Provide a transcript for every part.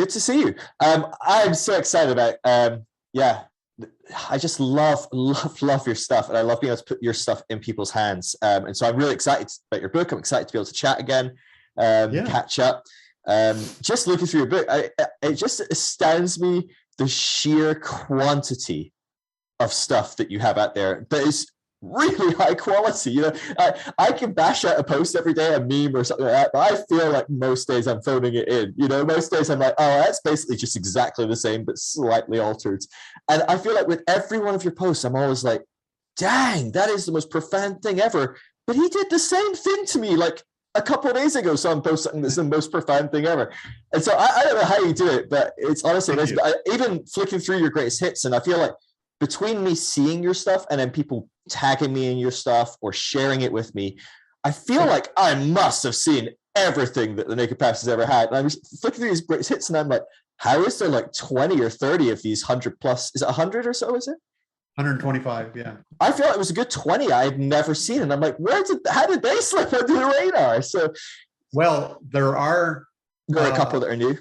Good to see you. I'm so excited about yeah. I just love your stuff, and I love being able to put your stuff in people's hands. And so I'm really excited about your book. I'm excited to be able to chat again, catch up. Just looking through your book, it just astounds me the sheer quantity of stuff that you have out there that is really high quality. You know, I can bash out a post every day, a meme or something like that, but I feel like most days I'm phoning it in. You know, most days I'm like, oh, that's basically just exactly the same but slightly altered. And I feel like with every one of your posts, I'm always like, dang, that is the most profound thing ever. But he did the same thing to me like a couple of days ago. So I'm posting something that's the most profound thing ever. And so I don't know how you do it, but it's honestly nice. But even flicking through your greatest hits, and I feel like between me seeing your stuff and then people tagging me in your stuff or sharing it with me, I feel like I must have seen everything that the Naked Pass has ever had. And I was flicking through these greatest hits, and I'm like, how is there like 20 or 30 of these 100 plus? Is it 100 or so? Is it 125? Yeah. I feel like it was a good 20 I had never seen, and I'm like, how did they slip under the radar? So, well, there are a couple that are new.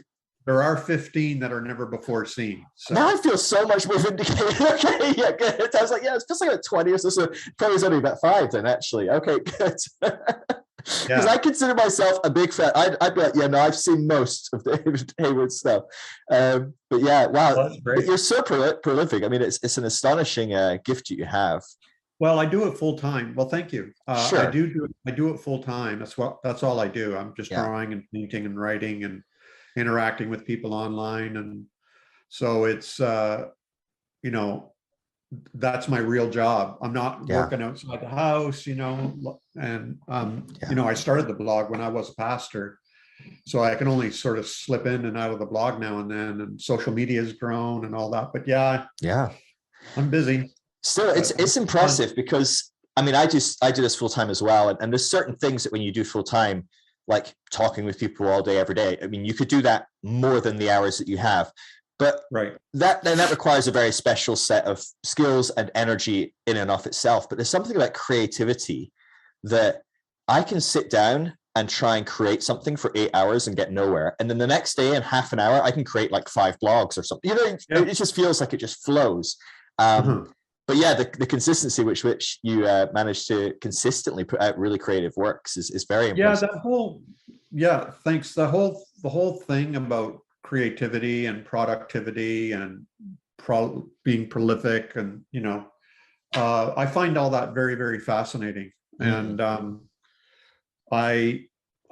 There are 15 that are never before seen. So. Now I feel so much more vindicated. Okay, yeah, good. I was like, yeah, it's just like about 20 or so. So probably it's only about 5 then, actually. Okay, good. Because I consider myself a big fan. I'd be like, yeah, no, I've seen most of David Hayward stuff. But yeah, wow, but you're so prolific. I mean, it's an astonishing gift you have. Well, I do it full time. Well, thank you. Sure. I do it full time. That's all I do. I'm just drawing and painting and writing and interacting with people online, and so it's you know, that's my real job. I'm not working outside the house, you know, and you know, I started the blog when I was a pastor, so I can only sort of slip in and out of the blog now and then, and social media has grown and all that, but yeah, I'm busy. Still, it's impressive because I mean, I do this full time as well, and there's certain things that when you do full time, like talking with people all day, every day. I mean, you could do that more than the hours that you have, but that requires a very special set of skills and energy in and of itself. But there's something about creativity that I can sit down and try and create something for 8 hours and get nowhere. And then the next day in half an hour, I can create like 5 blogs or something. You know, it just feels like it just flows. But yeah, the consistency which you manage to consistently put out really creative works is very impressive. Thanks. The whole thing about creativity and productivity and being prolific, and you know, I find all that very, very fascinating. And I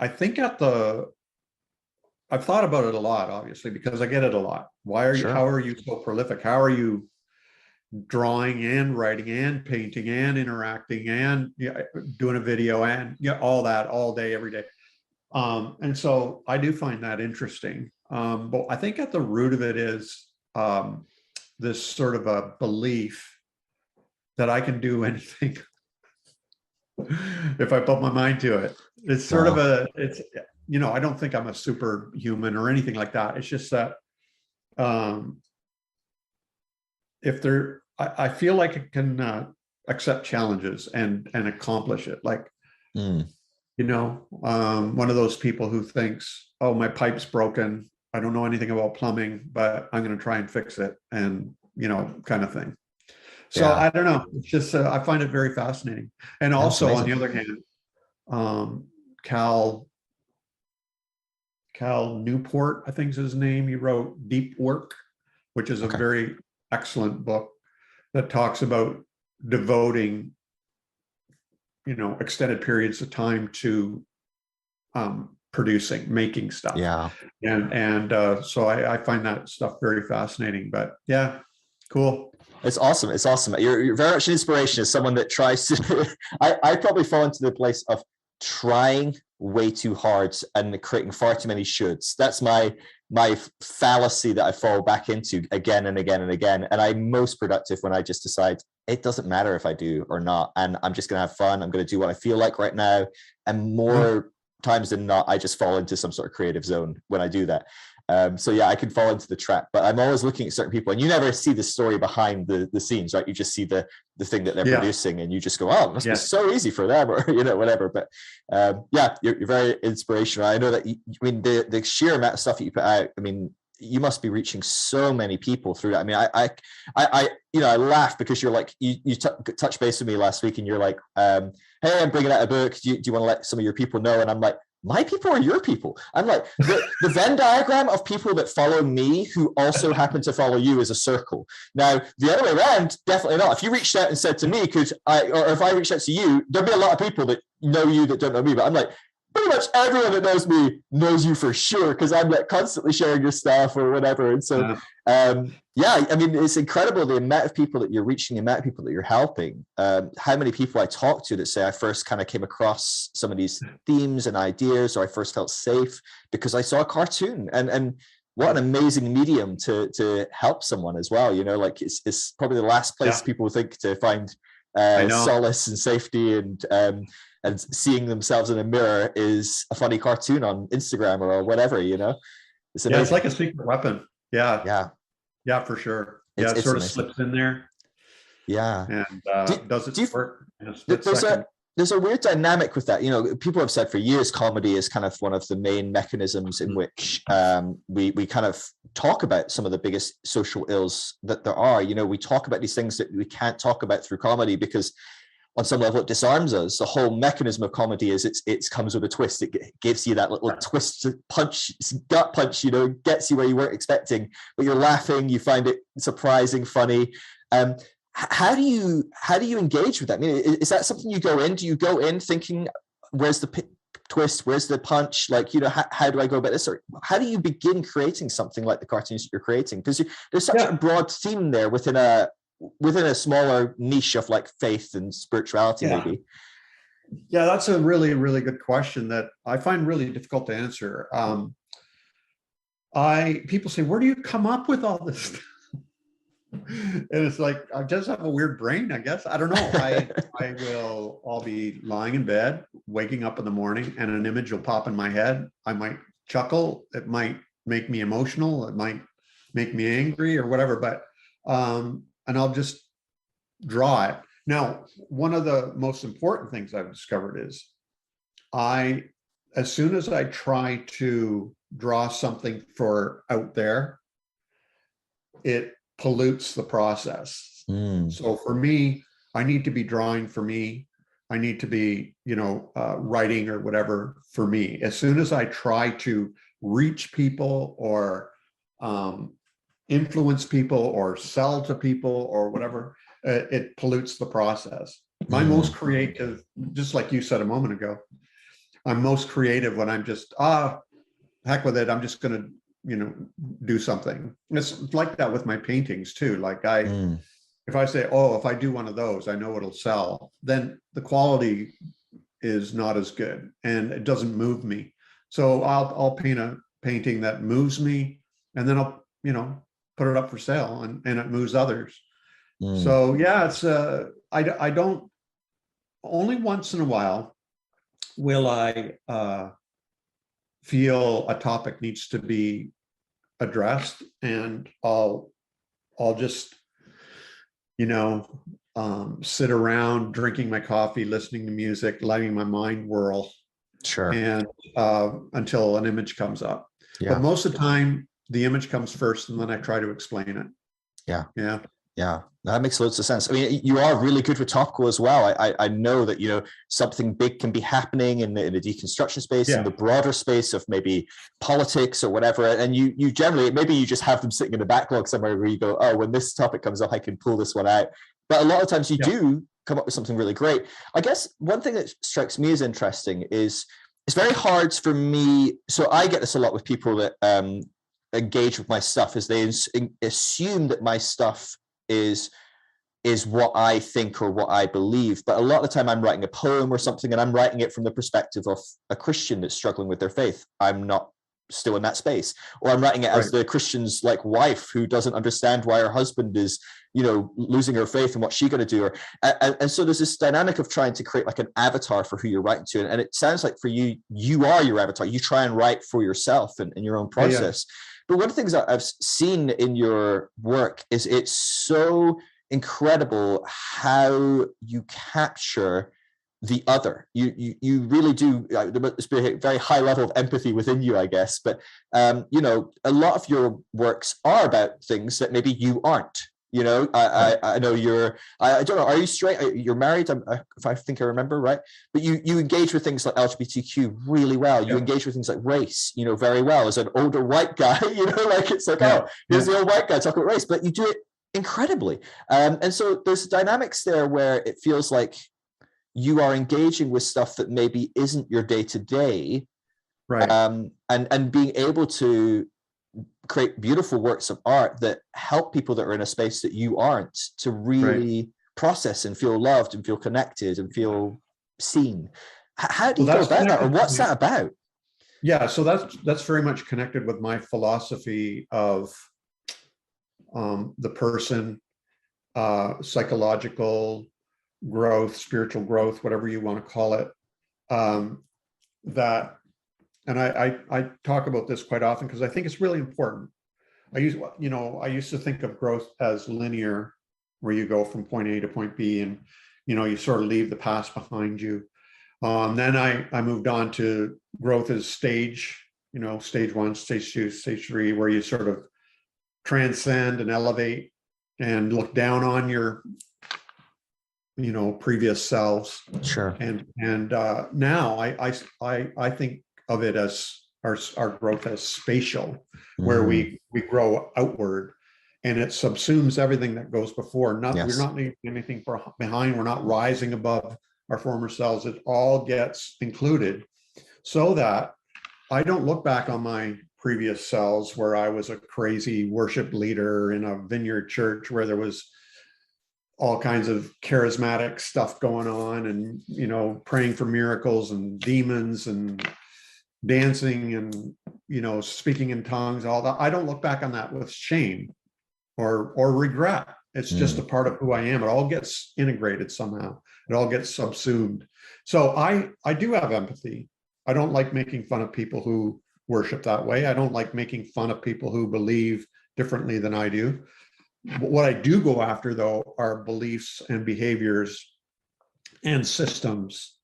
think I've thought about it a lot, obviously, because I get it a lot. How are you so prolific? How are you drawing and writing and painting and interacting and doing a video and all that all day, every day? And so I do find that interesting. But I think at the root of it is this sort of a belief that I can do anything if I put my mind to it. It's sort of it's, you know, I don't think I'm a superhuman or anything like that. It's just that I feel like I can accept challenges and accomplish it. Like, you know, one of those people who thinks, oh, my pipe's broken, I don't know anything about plumbing, but I'm going to try and fix it, and, you know, kind of thing. So I don't know. It's just, I find it very fascinating. And also on the other hand, Cal Newport, I think is his name. He wrote Deep Work, which is a very excellent book that talks about devoting, you know, extended periods of time to making stuff. And so I find that stuff very fascinating. But yeah, cool. It's awesome. It's awesome. You're very much an inspiration as someone that tries to. I probably fall into the place of trying way too hard and creating far too many shoulds. That's my fallacy that I fall back into again and again and again. And I'm most productive when I just decide it doesn't matter if I do or not, and I'm just going to have fun. I'm going to do what I feel like right now. And more times than not, I just fall into some sort of creative zone when I do that. So yeah, I can fall into the trap, but I'm always looking at certain people, and you never see the story behind the scenes, right? You just see the thing that they're producing, and you just go, oh, it must be so easy for them, or, you know, whatever. But yeah, you're very inspirational. I know that, I mean, the sheer amount of stuff that you put out, I mean, you must be reaching so many people through that. I mean, I I laugh because you're like, you touched base with me last week and you're like, hey, I'm bringing out a book. Do you want to let some of your people know? And I'm like, my people are your people. I'm like, the Venn diagram of people that follow me who also happen to follow you is a circle. Now, the other way around, definitely not. If you reached out and said to me, or if I reached out to you, there'd be a lot of people that know you that don't know me. But I'm like, pretty much everyone that knows me knows you for sure, because I'm like constantly sharing your stuff or whatever. And so, I mean, it's incredible the amount of people that you're reaching, the amount of people that you're helping. How many people I talk to that say I first kind of came across some of these themes and ideas, or I first felt safe because I saw a cartoon. And what an amazing medium to help someone as well. You know, like it's probably the last place people think to find solace and safety, and seeing themselves in a mirror is a funny cartoon on Instagram or whatever, you know. It's like a secret weapon. Yeah, for sure. Yeah, it sort of amazing. slips in there. Yeah, and does its work in a split second. There's a weird dynamic with that. You know, people have said for years comedy is kind of one of the main mechanisms in which we kind of talk about some of the biggest social ills that there are. You know, we talk about these things that we can't talk about through comedy because on some level it disarms us. The whole mechanism of comedy is it comes with a twist. It gives you that little twist, punch, gut punch, you know, gets you where you weren't expecting, but you're laughing, you find it surprising, funny. How do you engage with that? I mean, is that something you go in? Do you go in thinking, where's the twist? Where's the punch? Like, you know, how do I go about this? Or how do you begin creating something like the cartoons that you're creating? Because there's such a broad theme there within a smaller niche of like faith and spirituality, maybe. Yeah, that's a really, really good question that I find really difficult to answer. People say, where do you come up with all this? And it's like, I just have a weird brain, I guess. I don't know. I'll be lying in bed, waking up in the morning, and an image will pop in my head. I might chuckle. It might make me emotional. It might make me angry or whatever, but and I'll just draw it. Now, one of the most important things I've discovered is as soon as I try to draw something for out there, it pollutes the process. So for me, I need to be drawing for me. I need to be, writing or whatever for me. As soon as I try to reach people or influence people or sell to people or whatever, it pollutes the process. My most creative, just like you said a moment ago, I'm most creative when I'm just, heck with it. I'm just going to, do something. It's like that with my paintings too. Like if I say, if I do one of those, I know it'll sell, then the quality is not as good and it doesn't move me. So I'll paint a painting that moves me, and then I'll, put it up for sale and it moves others. So yeah, it's I don't, only once in a while will I feel a topic needs to be addressed, and I'll just sit around drinking my coffee, listening to music, letting my mind whirl, and until an image comes up. But most of the time the image comes first, and then I try to explain it. Yeah, that makes loads of sense. I mean, you are really good with topical as well. I know that, something big can be happening in the deconstruction space, in the broader space of maybe politics or whatever. And you generally, maybe you just have them sitting in the backlog somewhere where you go, when this topic comes up, I can pull this one out. But a lot of times you do come up with something really great. I guess one thing that strikes me as interesting is it's very hard for me. So I get this a lot with people that engage with my stuff, is they assume that my stuff is what I think or what I believe. But a lot of the time I'm writing a poem or something, and I'm writing it from the perspective of a Christian that's struggling with their faith. I'm not still in that space. Or I'm writing it as the Christian's like wife who doesn't understand why her husband is, losing her faith and what's she going to do. And so there's this dynamic of trying to create like an avatar for who you're writing to. And it sounds like for you, you are your avatar. You try and write for yourself and in your own process. But one of the things that I've seen in your work is it's so incredible how you capture the other. You really do. There must be a very high level of empathy within you, I guess. But you know, a lot of your works are about things that maybe you aren't. You know, I know you're. I don't know. Are you straight? You're married. If I think I remember right. But you engage with things like LGBTQ really well. You engage with things like race, you know, very well. As an older white guy, you know, like it's like, oh, here's the old white guy talking about race, but you do it incredibly. And so there's dynamics there where it feels like you are engaging with stuff that maybe isn't your day to day, right? And being able to create beautiful works of art that help people that are in a space that you aren't to really process and feel loved and feel connected and feel seen. How do you go about that, or what's that about? Yeah, so that's very much connected with my philosophy of the person, psychological growth, spiritual growth, whatever you want to call it. That, and I talk about this quite often because I think it's really important. I used to think of growth as linear, where you go from point A to point B, and you sort of leave the past behind you. Then I moved on to growth as stage, stage 1, stage 2, stage 3, where you sort of transcend and elevate and look down on your previous selves. Sure. And now I think of it as our growth as spatial, where we grow outward, and it subsumes everything that goes before. We're not leaving anything behind. We're not rising above our former selves. It all gets included, so that I don't look back on my previous selves where I was a crazy worship leader in a vineyard church where there was all kinds of charismatic stuff going on, and praying for miracles and demons and dancing and speaking in tongues, all that. I don't look back on that with shame or regret. It's just a part of who I am. It all gets integrated somehow. It all gets subsumed. So I do have empathy. I don't like making fun of people who worship that way. I don't like making fun of people who believe differently than I do. What I do go after, though, are beliefs and behaviors and systems,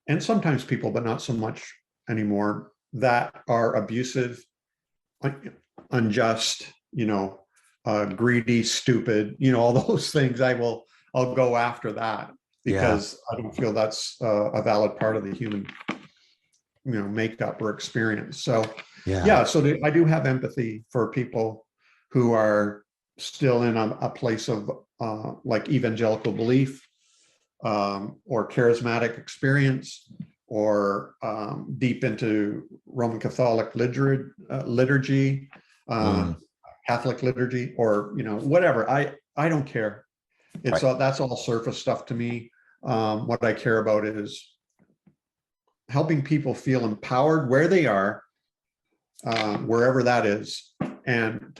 and sometimes people, but not so much anymore, that are abusive, unjust, greedy, stupid, all those things. I'll go after that, because I don't feel that's a valid part of the human makeup or experience. So so I do have empathy for people who are still in a place of like evangelical belief, or charismatic experience, or deep into Roman Catholic liturgy, Catholic liturgy, or whatever. I don't care. It's that's all surface stuff to me. What I care about is helping people feel empowered where they are, wherever that is, and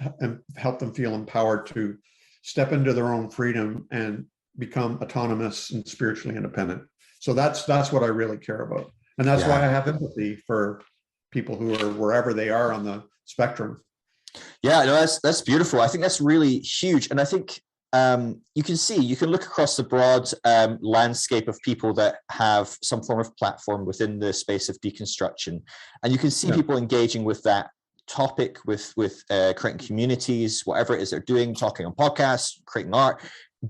help them feel empowered to step into their own freedom and become autonomous and spiritually independent. So that's what I really care about. And that's why I have empathy for people who are wherever they are on the spectrum. Yeah, no, that's beautiful. I think that's really huge. And I think you can look across the broad landscape of people that have some form of platform within the space of deconstruction, and you can see people engaging with that topic, with creating communities, whatever it is they're doing, talking on podcasts, creating art,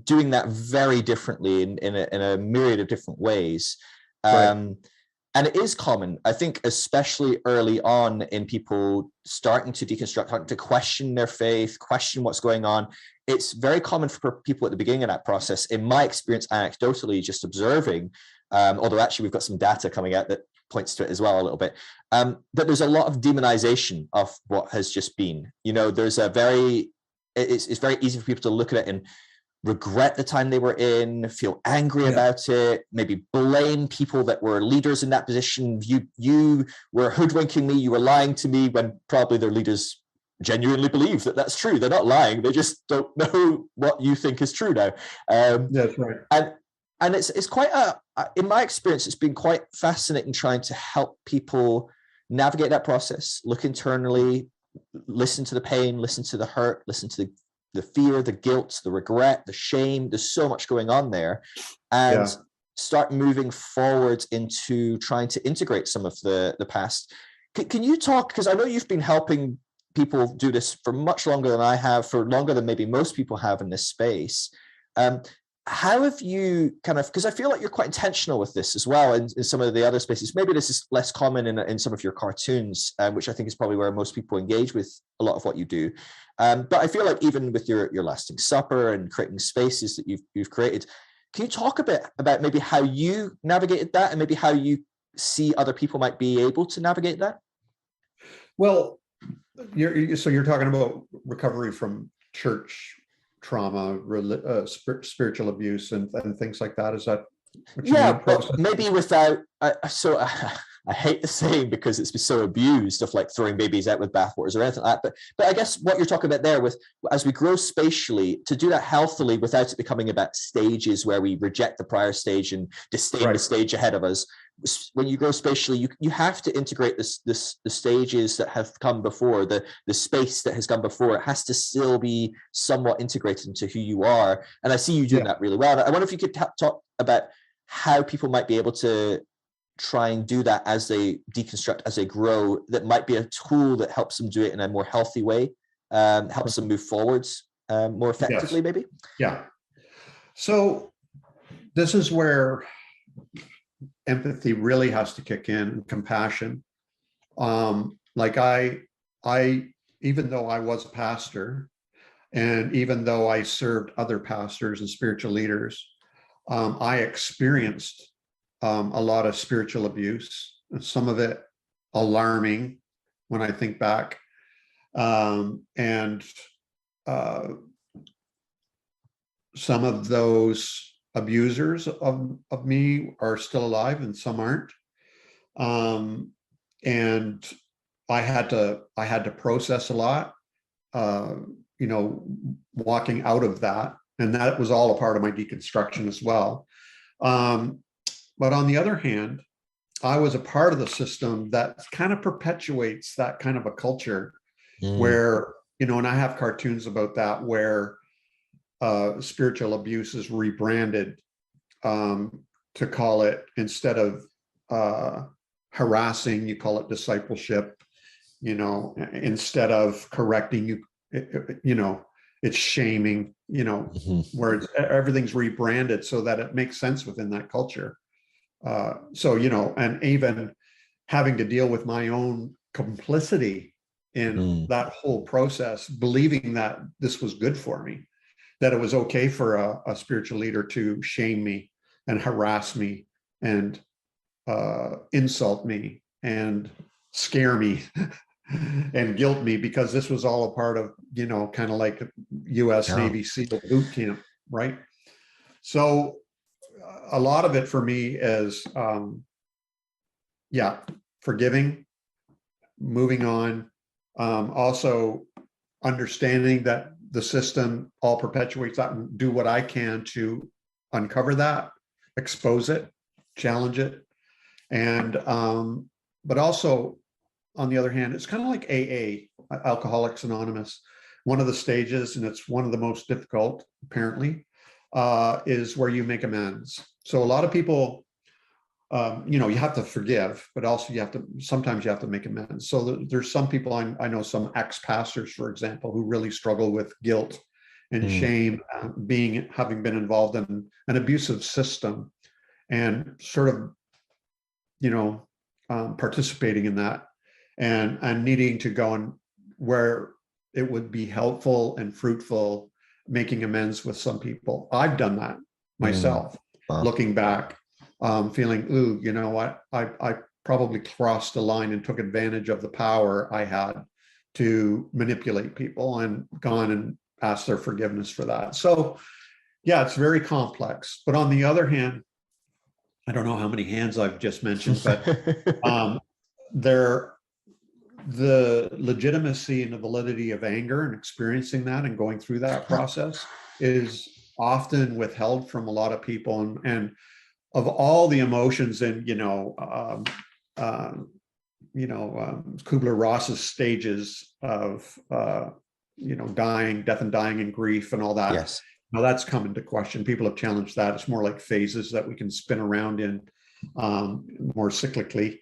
doing that very differently in a myriad of different ways. And it is common, I think, especially early on in people starting to deconstruct, starting to question their faith, question what's going on. It's very common for people at the beginning of that process, in my experience, anecdotally, just observing, although actually we've got some data coming out that points to it as well a little bit, that there's a lot of demonization of what has just been. There's it's very easy for people to look at it and regret the time they were in, feel angry about it, maybe blame people that were leaders in that position. You were hoodwinking me, you were lying to me, when probably their leaders genuinely believe that that's true. They're not lying, they just don't know what you think is true now. That's right. And it's quite in my experience, it's been quite fascinating trying to help people navigate that process, look internally, listen to the pain, listen to the hurt, listen to the fear, the guilt, the regret, the shame. There's so much going on there. And start moving forward into trying to integrate some of the past. Can you talk, because I know you've been helping people do this for much longer than I have, for longer than maybe most people have in this space. How have you kind of, because I feel like you're quite intentional with this as well in some of the other spaces. Maybe this is less common in some of your cartoons, which I think is probably where most people engage with a lot of what you do. But I feel like even with your Lasting Supper and creating spaces that you've created, can you talk a bit about maybe how you navigated that and maybe how you see other people might be able to navigate that? Well, you're talking about recovery from church trauma, spiritual abuse, and things like that. Is that what you mean? But maybe without. I hate the saying because it's been so abused of like throwing babies out with bathwaters or anything like that. But I guess what you're talking about there with as we grow spatially, to do that healthily without it becoming about stages where we reject the prior stage and disdain the stage ahead of us. When you grow spatially, you have to integrate the stages that have come before, the space that has come before. It has to still be somewhat integrated into who you are. And I see you doing that really well. I wonder if you could talk about how people might be able to try and do that as they deconstruct, as they grow. That might be a tool that helps them do it in a more healthy way, helps them move forwards more effectively, maybe. Yeah. So this is where empathy really has to kick in, and compassion. Like I, even though I was a pastor, and even though I served other pastors and spiritual leaders, I experienced a lot of spiritual abuse, and some of it alarming when I think back. And some of those abusers of me are still alive and some aren't. And I had to process a lot, walking out of that. And that was all a part of my deconstruction as well. But on the other hand, I was a part of the system that kind of perpetuates that kind of a culture where, and I have cartoons about that, where spiritual abuse is rebranded to call it, instead of harassing, you call it discipleship, instead of correcting, it's shaming, where everything's rebranded so that it makes sense within that culture. And even having to deal with my own complicity in that whole process, believing that this was good for me, that it was okay for a spiritual leader to shame me and harass me and insult me and scare me and guilt me, because this was all a part of, kind of like US Navy SEAL boot camp, right? So a lot of it for me is, forgiving, moving on, also understanding that the system all perpetuates that, and do what I can to uncover that, expose it, challenge it. And, but also, on the other hand, it's kind of like AA, Alcoholics Anonymous. One of the stages, and it's one of the most difficult, apparently, is where you make amends. So a lot of people, you have to forgive, but also sometimes you have to make amends. So there's some people, I know some ex-pastors, for example, who really struggle with guilt and shame, having been involved in an abusive system, and sort of, participating in that, and needing to go and where it would be helpful and fruitful, making amends with some people. I've done that myself, looking back, feeling, ooh, you know what, I probably crossed the line and took advantage of the power I had to manipulate people, and gone and asked their forgiveness for that. So yeah, it's very complex. But on the other hand, I don't know how many hands I've just mentioned, but the legitimacy and the validity of anger and experiencing that and going through that process is often withheld from a lot of people. And of all the emotions in, Kubler-Ross's stages of, dying, death and dying and grief and all that. Yes. Now that's come into question. People have challenged that. It's more like phases that we can spin around in, more cyclically.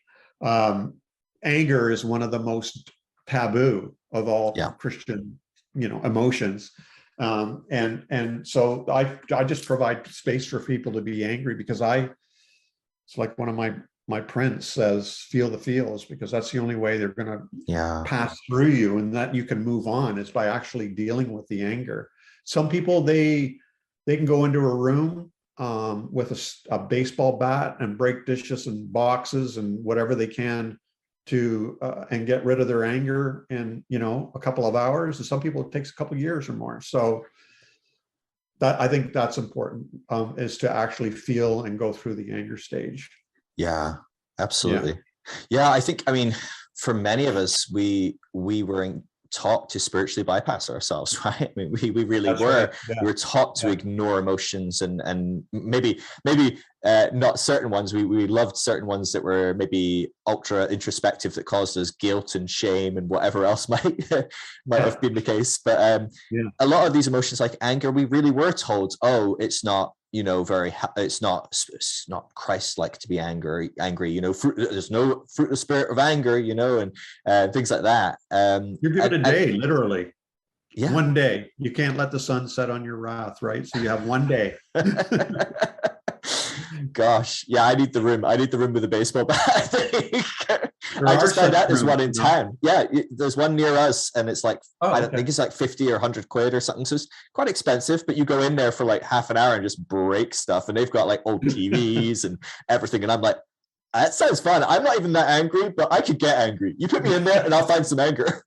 Anger is one of the most taboo of all Yeah. Christian, emotions. And so I just provide space for people to be angry, because it's like one of my prints says, feel the feels, because that's the only way they're going to pass through you, and that you can move on is by actually dealing with the anger. Some people, they can go into a room with a baseball bat and break dishes and boxes and whatever they can to and get rid of their anger in a couple of hours. And some people, it takes a couple of years or more. So that, I think that's important, is to actually feel and go through the anger stage. Yeah, absolutely. Yeah, I mean, for many of us, we were taught to spiritually bypass ourselves, right? I mean, we really That's were. right. Yeah. We were taught to ignore emotions, and maybe not certain ones. We loved certain ones that were maybe ultra introspective, that caused us guilt and shame and whatever else might have been the case. But a lot of these emotions, like anger, we really were told, oh, it's not, it's not Christ-like to be angry. There's no fruit of the spirit of anger, and things like that. You're given a day, literally. Yeah. One day. You can't let the sun set on your wrath, right? So you have one day. Gosh, yeah, I need the room with a baseball bat. I think. I just found out there's one in town. Yeah, there's one near us, and it's like, I don't think it's like 50 or 100 quid or something. So it's quite expensive, but you go in there for like half an hour and just break stuff, and they've got like old TVs and everything. And I'm like, that sounds fun. I'm not even that angry, but I could get angry. You put me in there and I'll find some anger.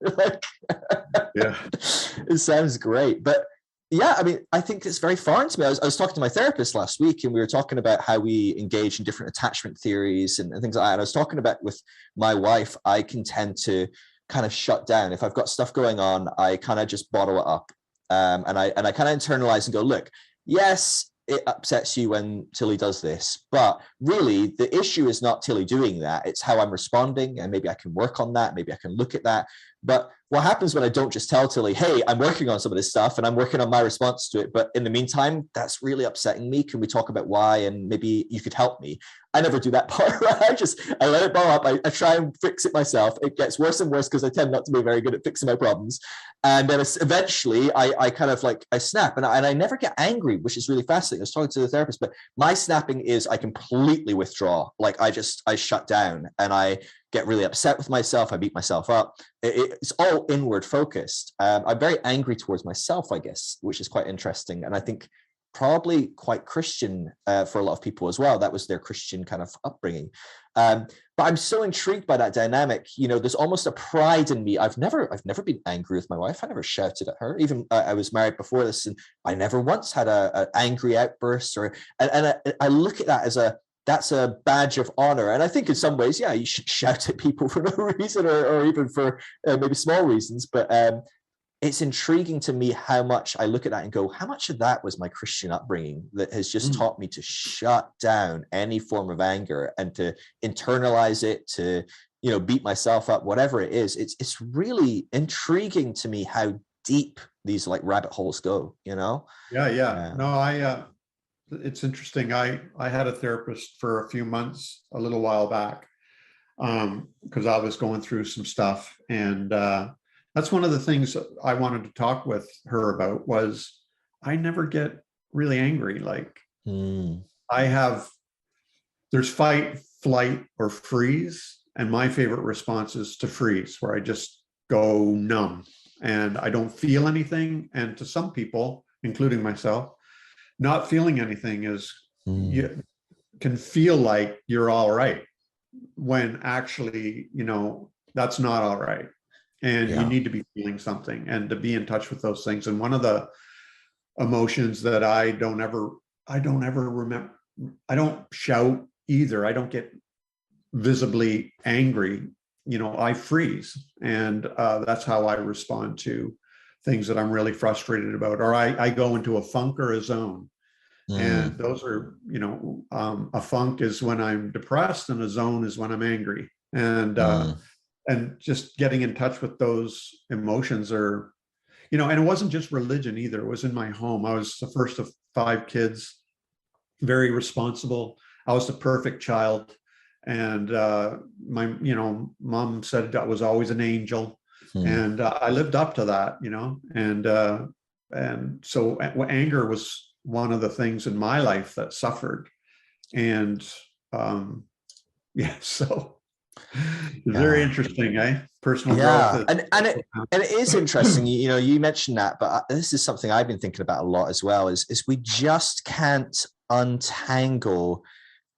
It sounds great. But yeah, I mean, I think it's very foreign to me. I was talking to my therapist last week, and we were talking about how we engage in different attachment theories and things like that. And I was talking about with my wife, I can tend to kind of shut down. If I've got stuff going on, I kind of just bottle it up. And I kind of internalize and go, look, yes, it upsets you when Tilly does this, but really the issue is not Tilly doing that. It's how I'm responding, and maybe I can work on that. Maybe I can look at that. But what happens when I don't just tell Tilly, hey, I'm working on some of this stuff and I'm working on my response to it, but in the meantime, that's really upsetting me. Can we talk about why? And maybe you could help me. I never do that part. I let it blow up. I try and fix it myself. It gets worse and worse because I tend not to be very good at fixing my problems. And then eventually I kind of like, I snap, and I never get angry, which is really fascinating. I was talking to the therapist, but my snapping is I completely withdraw. Like I shut down and I get really upset with myself. I beat myself up. It's all inward focused. I'm very angry towards myself, I guess, which is quite interesting. And I think probably quite Christian for a lot of people as well. That was their Christian kind of upbringing. But I'm so intrigued by that dynamic. There's almost a pride in me. I've never been angry with my wife. I never shouted at her. Even I was married before this, and I never once had an angry outburst. And I look at that that's a badge of honor. And I think in some ways, yeah, you should shout at people for no reason, or even for maybe small reasons. But it's intriguing to me how much I look at that and go, how much of that was my Christian upbringing that has just taught me to shut down any form of anger and to internalize it, to, beat myself up, whatever it is. It's really intriguing to me how deep these like rabbit holes go, No, it's interesting. I had a therapist for a few months, a little while back, because I was going through some stuff. And that's one of the things I wanted to talk with her about was I never get really angry. Like there's fight, flight, or freeze. And my favorite response is to freeze, where I just go numb and I don't feel anything. And to some people, including myself, not feeling anything is, you can feel like you're all right, when actually, that's not all right. And you need to be feeling something and to be in touch with those things. And one of the emotions that I don't ever remember, I don't shout either. I don't get visibly angry. I freeze. And that's how I respond to things that I'm really frustrated about, or I go into a funk or a zone. And those are, a funk is when I'm depressed, and a zone is when I'm angry. And just getting in touch with those emotions are, and it wasn't just religion either. It was in my home. I was the first of 5 kids, very responsible. I was the perfect child. And my, mom said I was always an angel. And I lived up to that, and so anger was one of the things in my life that suffered. And so it's very interesting, eh? Personal growth. And it is interesting. You mentioned that, but this is something I've been thinking about a lot as well. Is we just can't untangle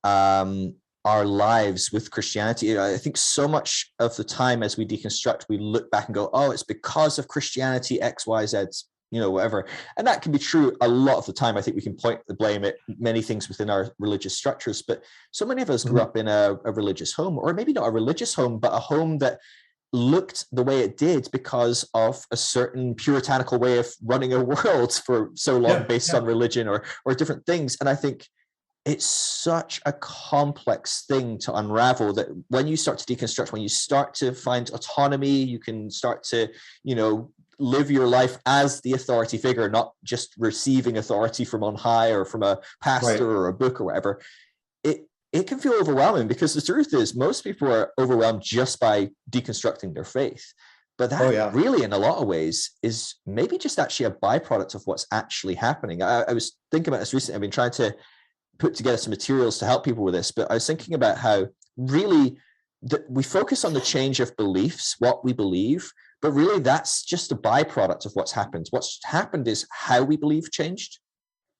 our lives with Christianity. I think so much of the time as we deconstruct, we look back and go, "Oh, it's because of Christianity, X, Y, Z." Whatever. And that can be true a lot of the time. I think we can point the blame at many things within our religious structures, but so many of us grew up in a religious home, or maybe not a religious home, but a home that looked the way it did because of a certain puritanical way of running a world for so long based on religion or different things. And I think it's such a complex thing to unravel, that when you start to deconstruct, when you start to find autonomy, you can start to, live your life as the authority figure, not just receiving authority from on high or from a pastor or a book or whatever. It can feel overwhelming, because the truth is most people are overwhelmed just by deconstructing their faith. But that really, in a lot of ways, is maybe just actually a byproduct of what's actually happening. I was thinking about this recently. I've been trying to put together some materials to help people with this, but I was thinking about how really we focus on the change of beliefs, what we believe, but really that's just a byproduct of what's happened. What's happened is how we believe changed.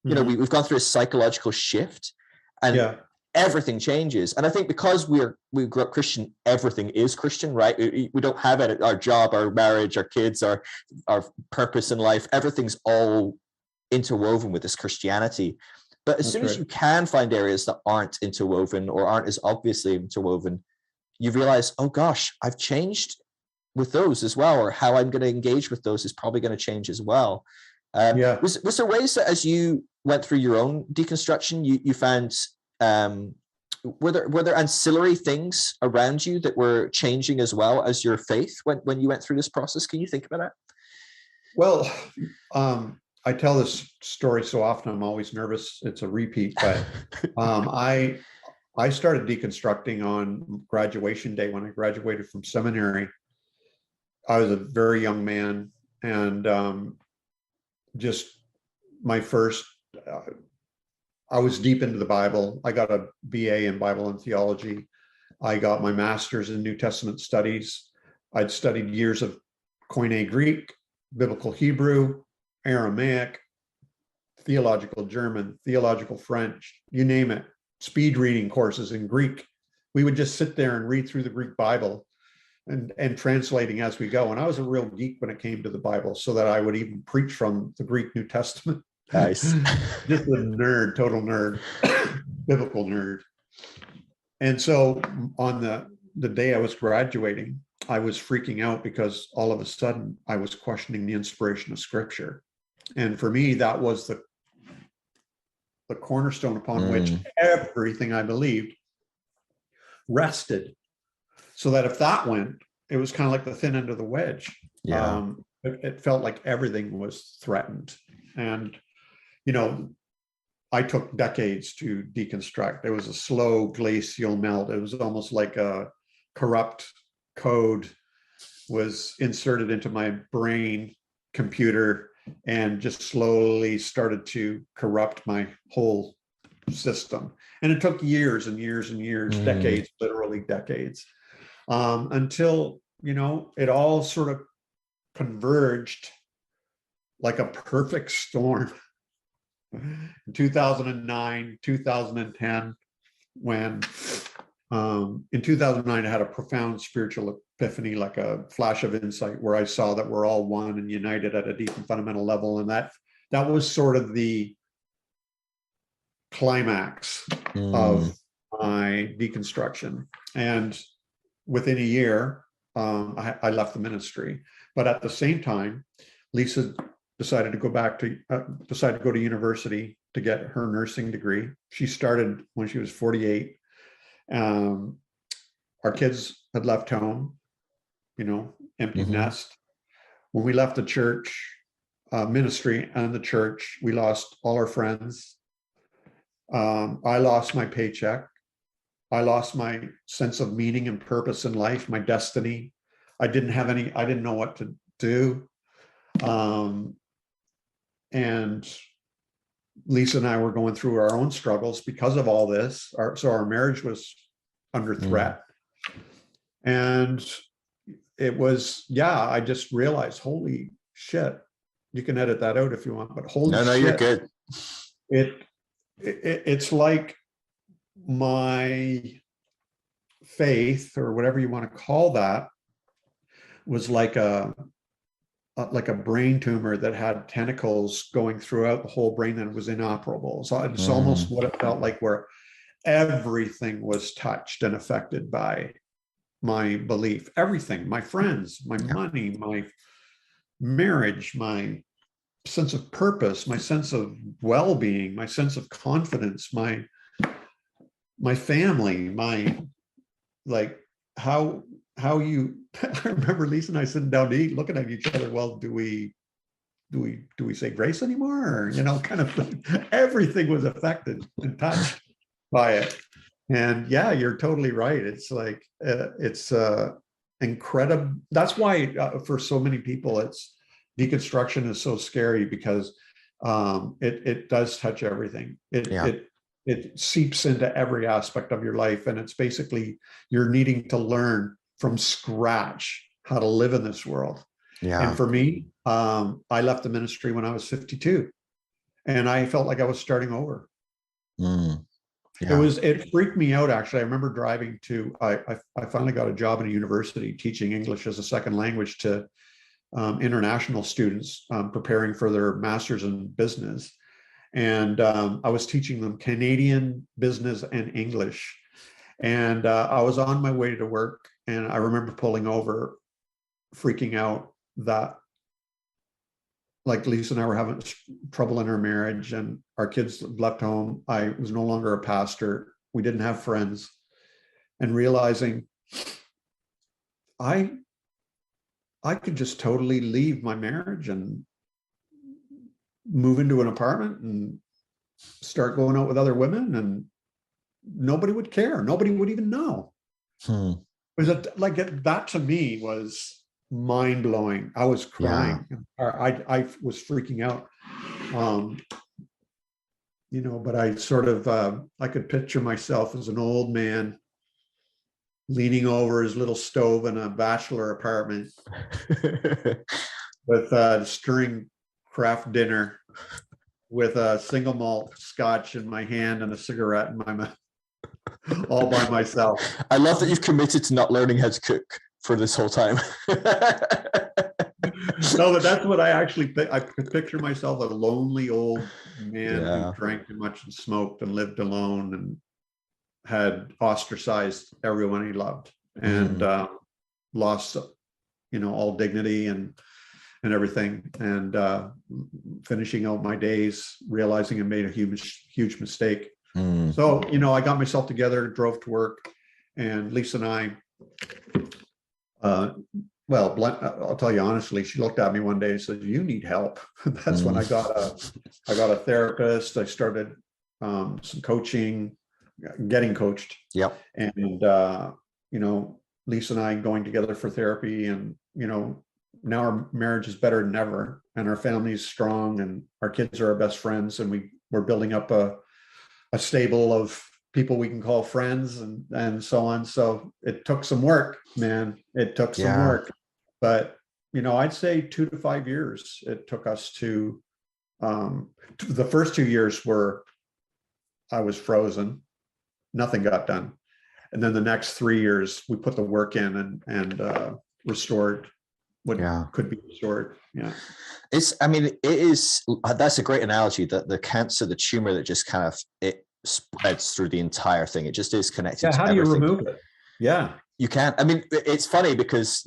We've gone through a psychological shift, and everything changes. And I think because we grew up Christian, everything is Christian, right? We don't have it, our job, our marriage, our kids, our purpose in life. Everything's all interwoven with this Christianity. But as soon as you can find areas that aren't interwoven or aren't as obviously interwoven, you realize, oh gosh, I've changed with those as well, or how I'm going to engage with those is probably going to change as well. Was there ways that as you went through your own deconstruction, you found, were there ancillary things around you that were changing as well as your faith when you went through this process? Can you think about that? Well, I tell this story so often, I'm always nervous it's a repeat, but I started deconstructing on graduation day when I graduated from seminary. I was a very young man, and just my first, I was deep into the Bible. I got a BA in Bible and theology. I got my master's in New Testament studies. I'd studied years of Koine Greek, Biblical Hebrew, Aramaic, theological German, theological French, you name it, speed reading courses in Greek. We would just sit there and read through the Greek Bible and translating as we go. And I was a real geek when it came to the Bible, so that I would even preach from the Greek New Testament. Nice. Just a nerd, total nerd, biblical nerd. And so on the day I was graduating, I was freaking out because all of a sudden I was questioning the inspiration of Scripture. And for me, that was the cornerstone upon which everything I believed rested. So that if that went, it was kind of like the thin end of the wedge. It felt like everything was threatened. And, I took decades to deconstruct. It was a slow glacial melt. It was almost like a corrupt code was inserted into my brain computer and just slowly started to corrupt my whole system. And it took years and years and years, decades, literally decades, until, it all sort of converged like a perfect storm in 2009, 2010, when in 2009, I had a profound spiritual epiphany, like a flash of insight, where I saw that we're all one and united at a deep and fundamental level. And that was sort of the climax of my deconstruction. And within a year, I left the ministry. But at the same time, Lisa decided to go to university to get her nursing degree. She started when she was 48. Our kids had left home, empty nest. When we left the church, ministry and the church. We lost all our friends. I lost my paycheck. I lost my sense of meaning and purpose in life, my destiny. I didn't know what to do. And Lisa and I were going through our own struggles because of all this. So our marriage was under threat. And it was, I just realized, holy shit, you can edit that out if you want, but holy shit. No, you're good. It's like my faith, or whatever you want to call that, was like a brain tumor that had tentacles going throughout the whole brain and was inoperable. So it's almost what it felt like, where everything was touched and affected by my belief. Everything, my friends, my money, my marriage, my sense of purpose, my sense of well-being, my sense of confidence, my family, like how you I remember Lisa and I sitting down to eat, looking at each other. Well, do we say grace anymore? Or, kind of thing. Everything was affected and touched by it. And yeah, you're totally right. It's like, it's incredible. That's why for so many people, deconstruction is so scary, because it does touch everything. It seeps into every aspect of your life. And it's basically, you're needing to learn from scratch how to live in this world. Yeah. And for me, I left the ministry when I was 52, and I felt like I was starting over. Yeah. It freaked me out, actually. I remember driving I finally got a job in a university teaching English as a second language to international students preparing for their master's in business. And I was teaching them Canadian business and English. And I was on my way to work, and I remember pulling over, freaking out that, like, Lisa and I were having trouble in our marriage, and our kids left home. I was no longer a pastor. We didn't have friends, and realizing I could just totally leave my marriage and move into an apartment and start going out with other women, and nobody would care. Nobody would even know. That to me was mind-blowing. I was crying. I was freaking out. But I sort of I could picture myself as an old man leaning over his little stove in a bachelor apartment with stirring craft dinner with a single malt scotch in my hand and a cigarette in my mouth, all by myself. I love that you've committed to not learning how to cook for this whole time. No, but that's what I could picture myself, a lonely old man who drank too much and smoked and lived alone and had ostracized everyone he loved, and lost, all dignity and everything, and finishing out my days, realizing I made a huge mistake. So, I got myself together, drove to work, and Lisa and I, I'll tell you honestly, she looked at me one day and said, "You need help." That's when I got a therapist. I started some coaching, getting coached. Yep. And, Lisa and I going together for therapy, and, now our marriage is better than ever, and our family is strong, and our kids are our best friends, and we're building up a stable of people we can call friends, and so on. So it took some work, man. It took some work, but I'd say 2 to 5 years it took us to. The first 2 years were, I was frozen, nothing got done, and then the next 3 years we put the work in and restored what could be restored. Yeah. It is, that's a great analogy, that the cancer, the tumor that just kind of, it spreads through the entire thing. It just is connected to everything. How do you remove it? Yeah. You can't. It's funny because,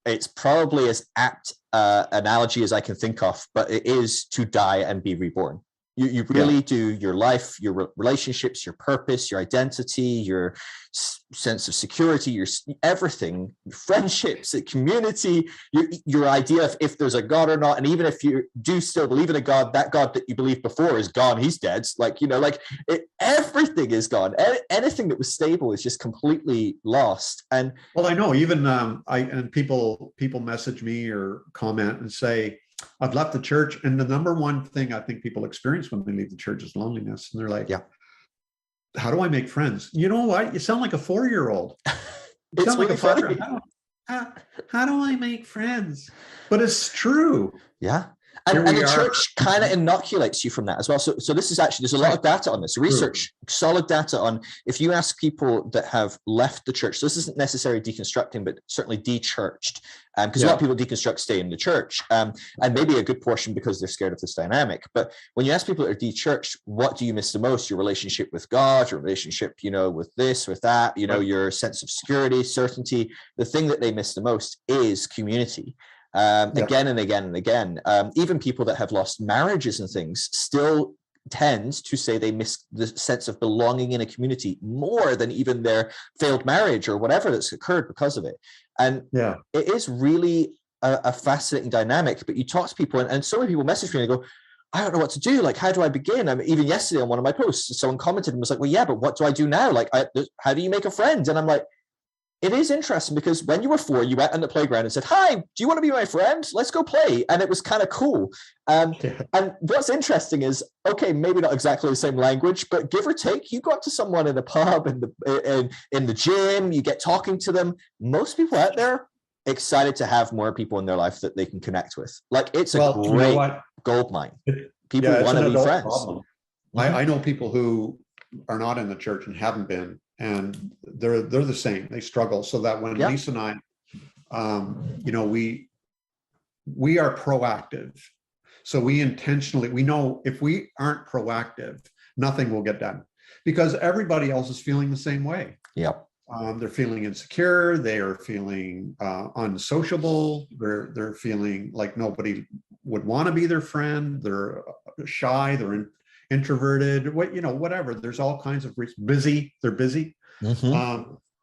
it's probably as apt analogy as I can think of, but it is to die and be reborn. You really do. Your life, your relationships, your purpose, your identity, your sense of security, your everything, friendships, community, your idea of if there's a God or not. And even if you do still believe in a God, that God that you believed before is gone. He's dead. Like, everything is gone. Anything that was stable is just completely lost. And well, I know even people message me or comment and say, I've left the church. And the number one thing I think people experience when they leave the church is loneliness. And they're like, yeah, how do I make friends? You know what? You sound like a 4-year-old. You sound like a father. How do I make friends? But it's true. Yeah. And the church kind of inoculates you from that as well. So this is actually, there's a lot of data on this, research, solid data on, if you ask people that have left the church, so this isn't necessarily deconstructing, but certainly de-churched, because a lot of people deconstruct, stay in the church, and maybe a good portion because they're scared of this dynamic. But when you ask people that are de-churched, what do you miss the most? Your relationship with God, your relationship, with this, with that, your sense of security, certainty. The thing that they miss the most is community. Again and again and again. Even people that have lost marriages and things still tend to say they miss the sense of belonging in a community more than even their failed marriage or whatever that's occurred because of it. And it is really a fascinating dynamic. But you talk to people, and so many people message me and go, I don't know what to do. Like, how do I begin? Even yesterday on one of my posts, someone commented and was like, well, yeah, but what do I do now? Like, how do you make a friend? And I'm like, it is interesting because when you were 4, you went on the playground and said, hi, do you want to be my friend? Let's go play. And it was kind of cool. And what's interesting is, okay, maybe not exactly the same language, but give or take, you got to someone in a pub, in the gym, you get talking to them. Most people out there excited to have more people in their life that they can connect with. Like, it's a great gold mine. People want to be friends. I know people who are not in the church and haven't been, and they're the same. They struggle. So that when Lisa and I, we are proactive. So we know if we aren't proactive, nothing will get done because everybody else is feeling the same way. Yep. They're feeling insecure. They are feeling unsociable. They're feeling like nobody would want to be their friend. They're shy. They're introverted. Whatever. There's all kinds of reasons. Busy. They're busy.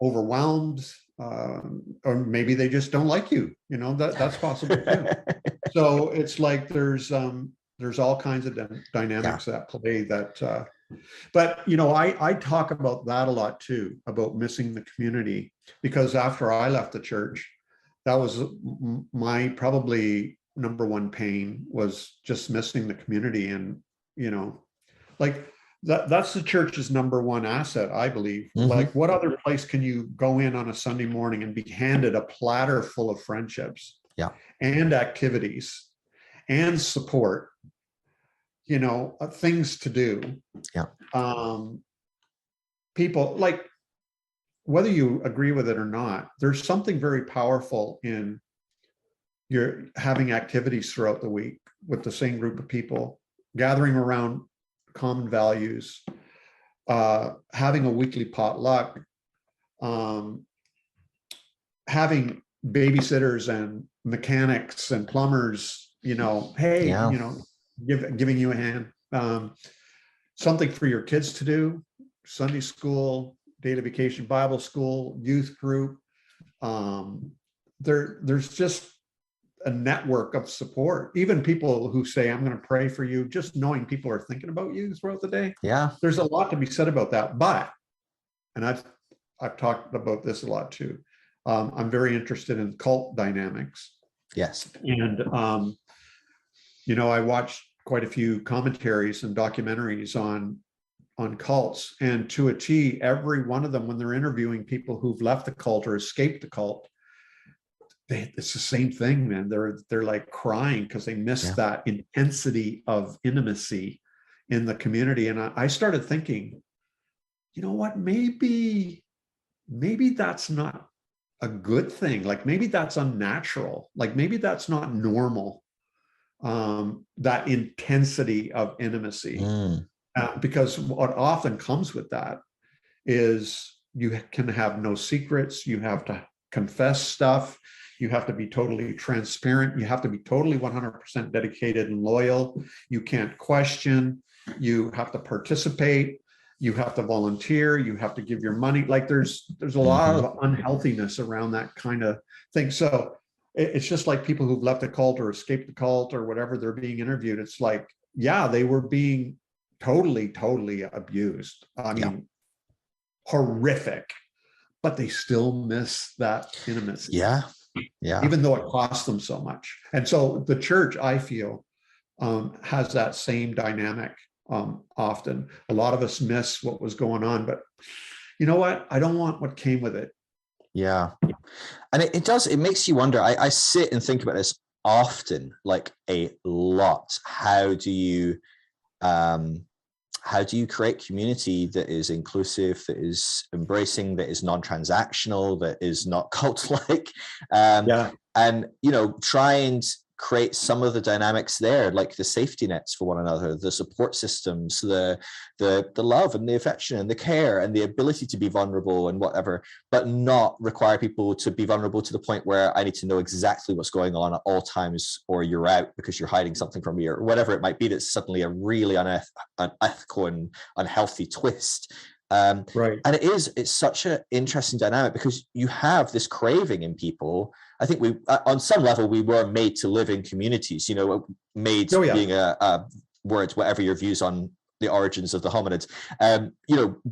Overwhelmed. Or maybe they just don't like you. That's possible too. So it's like there's all kinds of dynamics at play that. But I talk about that a lot too, about missing the community, because after I left the church, that was my probably number one pain, was just missing the community. And like that's the church's number one asset, I believe. Like, what other place can you go in on a Sunday morning and be handed a platter full of friendships and activities and support, things to do. People, like, whether you agree with it or not, there's something very powerful in your having activities throughout the week with the same group of people, gathering around common values, having a weekly potluck, having babysitters and mechanics and plumbers, giving you a hand, something for your kids to do, Sunday school, day to vacation Bible school, youth group. There's just a network of support. Even people who say, I'm going to pray for you, just knowing people are thinking about you throughout the day. Yeah. There's a lot to be said about that. But, and I've talked about this a lot too. I'm very interested in cult dynamics. Yes. And, I watched quite a few commentaries and documentaries on cults, and to a T, every one of them, when they're interviewing people who've left the cult or escaped the cult, it's the same thing, man. They're like crying because they miss that intensity of intimacy in the community. And I started thinking, you know what, maybe that's not a good thing. Like, maybe that's unnatural. Like, maybe that's not normal. That intensity of intimacy. Because what often comes with that is you can have no secrets. You have to confess stuff. You have to be totally transparent. You have to be totally 100% dedicated and loyal. You can't question. you have to participate, you have to volunteer, you have to give your money. Like there's a lot of unhealthiness around that kind of thing. So it's just like people who've left a cult or escaped the cult or whatever, they're being interviewed. It's like, yeah, they were being totally abused. I mean, horrific, but they still miss that intimacy. Yeah. Even though it costs them so much. And so the church, I feel, has that same dynamic. Often a lot of us miss what was going on, but you know what? I don't want what came with it. Yeah. And it makes you wonder. I sit and think about this often, like a lot. How do you create community that is inclusive, that is embracing, that is non-transactional, that is not cult-like? And, try and create some of the dynamics there, like the safety nets for one another, the support systems, the love and the affection and the care and the ability to be vulnerable and whatever, but not require people to be vulnerable to the point where I need to know exactly what's going on at all times, or you're out because you're hiding something from me, or whatever it might be. That's suddenly a really unethical and unhealthy twist. Right. And it's such an interesting dynamic, because you have this craving in people. I think we, on some level, we were made to live in communities, made being a word, whatever your views on the origins of the hominids.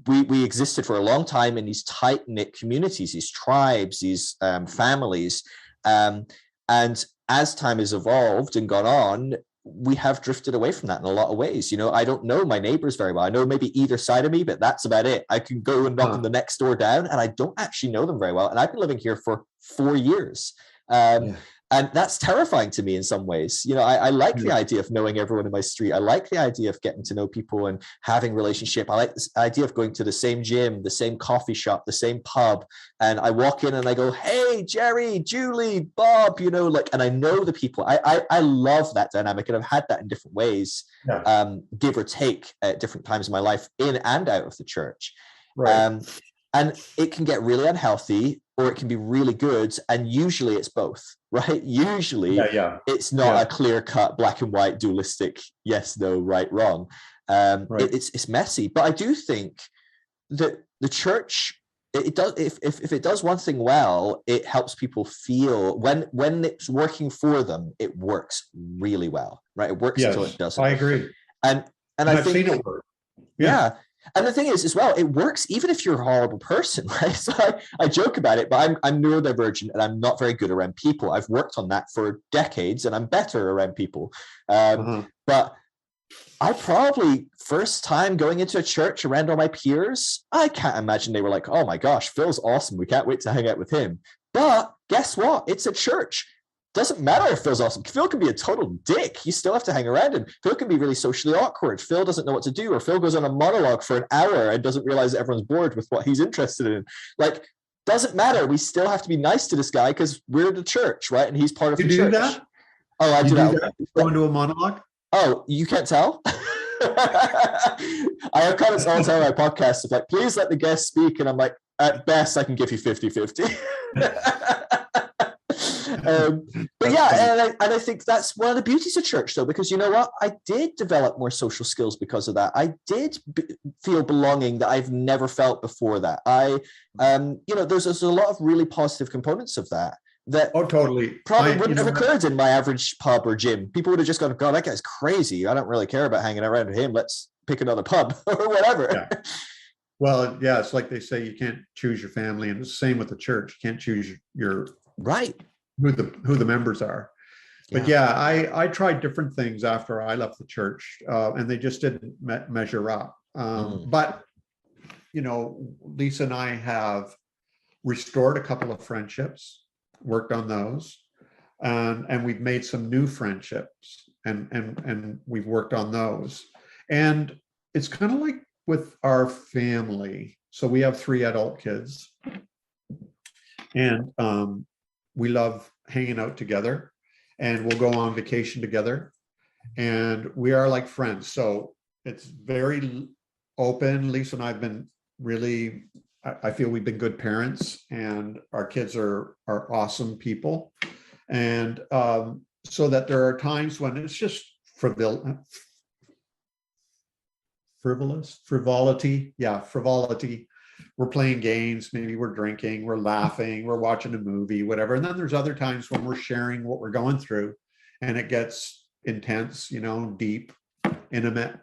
We existed for a long time in these tight-knit communities, these tribes, these families. And as time has evolved and gone on, we have drifted away from that in a lot of ways. I don't know my neighbors very well. I know maybe either side of me, but that's about it. I can go and knock on the next door down, and I don't actually know them very well. And I've been living here for 4 years. And that's terrifying to me in some ways. I like the idea of knowing everyone in my street. I like the idea of getting to know people and having relationship. I like this idea of going to the same gym, the same coffee shop, the same pub. And I walk in and I go, hey, Jerry, Julie, Bob, and I know the people. I love that dynamic. And I've had that in different ways, give or take at different times in my life, in and out of the church. Right. And it can get really unhealthy, or it can be really good. And usually it's both, right? Usually it's not a clear-cut, black and white, dualistic, yes, no, right, wrong. Right. It's messy. But I do think that the church, it does, if it does one thing well, it helps people feel, when it's working for them, it works really well, right? It works until it doesn't. I agree. And I've seen it work. Yeah. And the thing is, as well, it works even if you're a horrible person, right? So I joke about it, but I'm neurodivergent and I'm not very good around people. I've worked on that for decades, and I'm better around people. But I probably, first time going into a church around all my peers, I can't imagine they were like, oh my gosh, Phil's awesome. We can't wait to hang out with him. But guess what? It's a church. Doesn't matter if Phil's awesome. Phil can be a total dick. You still have to hang around him. Phil can be really socially awkward. Phil doesn't know what to do, or Phil goes on a monologue for an hour and doesn't realize that everyone's bored with what he's interested in. Like, doesn't matter. We still have to be nice to this guy because we're the church, right? And he's part of the church. You do that? Oh, I do that. Go into a monologue? Oh, you can't tell? I have comments all the time on my podcast of like, please let the guest speak. And I'm like, at best, I can give you 50-50. But yeah, and I think that's one of the beauties of church, though, because you know what? I did develop more social skills because of that. I did feel belonging that I've never felt before that. There's a lot of really positive components of that totally probably wouldn't have occurred in my average pub or gym. People would have just gone, God, that guy's crazy. I don't really care about hanging around with him. Let's pick another pub or whatever. Yeah. Well, yeah, it's like they say you can't choose your family, and it's the same with the church. You can't choose your right. Who the members are. But I tried different things after I left the church, and they just didn't measure up. But Lisa and I have restored a couple of friendships, worked on those, and we've made some new friendships, and we've worked on those. And it's kind of like with our family. So we have 3 adult kids, and we love hanging out together, and we'll go on vacation together, and we are like friends. So it's very open. Lisa and I have been really, I feel we've been good parents, and our kids are awesome people. And so that there are times when it's just frivolity. Yeah, frivolity. We're playing games, maybe we're drinking, we're laughing, we're watching a movie, whatever. And then there's other times when we're sharing what we're going through, and it gets intense, deep, intimate.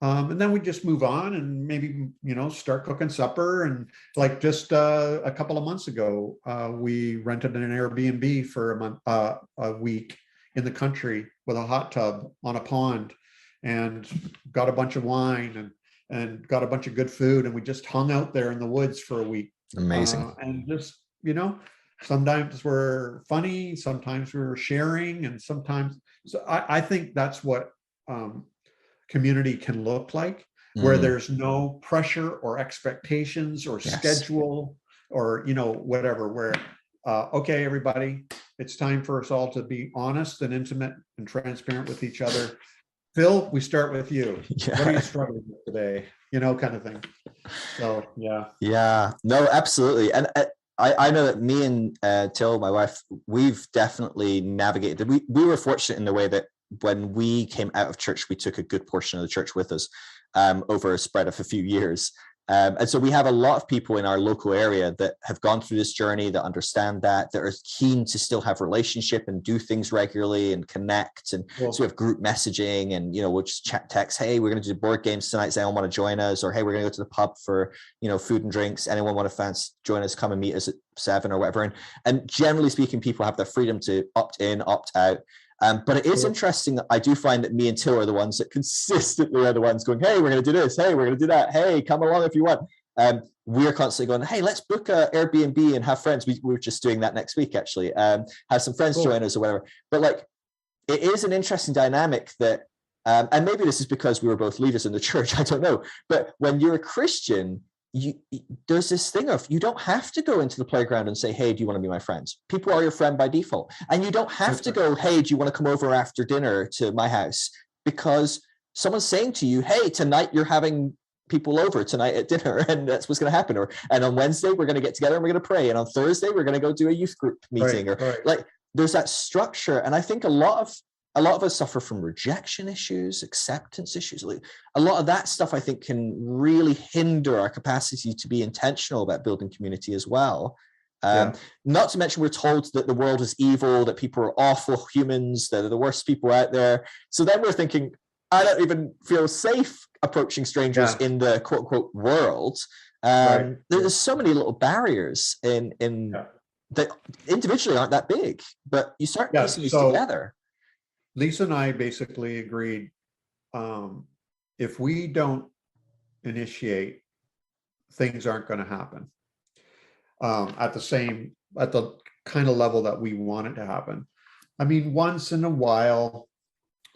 And then we just move on and maybe, start cooking supper. And like just a couple of months ago, we rented an Airbnb for a week in the country with a hot tub on a pond, and got a bunch of wine and got a bunch of good food. And we just hung out there in the woods for a week. Amazing. And just, sometimes we're funny, sometimes we're sharing, and sometimes, so I think that's what community can look like, where there's no pressure or expectations or schedule or, whatever, where, okay, everybody, it's time for us all to be honest and intimate and transparent with each other. Phil, we start with you. What are you struggling with today? Kind of thing. So, yeah. Yeah, no, absolutely. And I know that me and Till, my wife, we've definitely navigated. We were fortunate in the way that when we came out of church, we took a good portion of the church with us over a spread of a few years. And so we have a lot of people in our local area that have gone through this journey, that understand that are keen to still have relationship and do things regularly and connect. And so we have group messaging, and, we'll just chat, text, hey, we're going to do board games tonight. Does anyone want to join us? Or, hey, we're going to go to the pub for, food and drinks. Anyone want to join us, come and meet us at 7 or whatever. And generally speaking, people have their freedom to opt in, opt out. But it is interesting that I do find that me and Till are the ones that consistently are the ones going, hey, we're going to do this. Hey, we're going to do that. Hey, come along if you want. We're constantly going, hey, let's book a Airbnb and have friends. We're just doing that next week, actually. Have some friends join us or whatever. But like, it is an interesting dynamic that, and maybe this is because we were both leaders in the church, I don't know. But when you're a Christian, there's this thing of, you don't have to go into the playground and say, hey, do you want to be my friends? People are your friend by default. And you don't have to go, hey, do you want to come over after dinner to my house? Because someone's saying to you, hey, tonight you're having people over tonight at dinner, and that's what's going to happen. And on Wednesday, we're going to get together and we're going to pray. And on Thursday, we're going to go do a youth group meeting. Like, there's that structure. And I think a lot of us suffer from rejection issues, acceptance issues. A lot of that stuff, I think, can really hinder our capacity to be intentional about building community as well. Not to mention, we're told that the world is evil, that people are awful humans, that are the worst people out there. So then we're thinking, I don't even feel safe approaching strangers in the quote unquote world. There's so many little barriers in that individually aren't that big, but you start piecing these together. Lisa and I basically agreed, if we don't initiate, things aren't going to happen at the kind of level that we want it to happen. I mean, once in a while,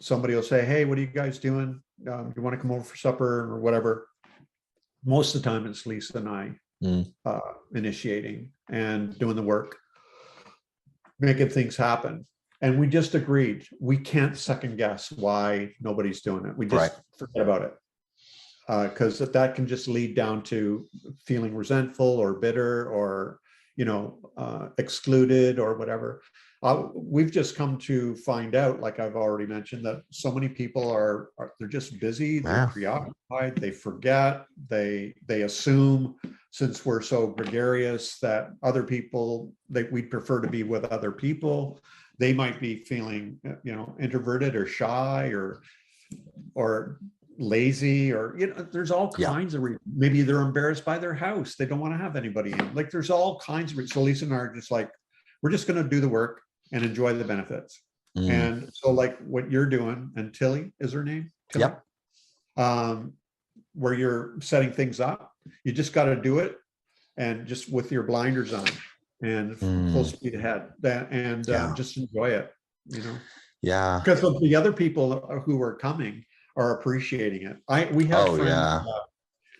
somebody will say, hey, what are you guys doing? You want to come over for supper or whatever? Most of the time, it's Lisa and I initiating and doing the work, making things happen. And we just agreed, we can't second guess why nobody's doing it. We just forget about it. Because that can just lead down to feeling resentful or bitter or, excluded or whatever. We've just come to find out, like I've already mentioned, that so many people they're just busy, they're preoccupied, they forget, they assume, since we're so gregarious, that other people, that we'd prefer to be with other people. They might be feeling, introverted or shy or lazy, or, there's all kinds of maybe they're embarrassed by their house. They don't want to have anybody in. Like, there's all kinds of so Lisa and I are just like, we're just going to do the work and enjoy the benefits. And so, like what you're doing, and Tilly is her name? Tilly? Where you're setting things up, you just got to do it, and just with your blinders on and full speed ahead, and just enjoy it, because the other people who are coming are appreciating it.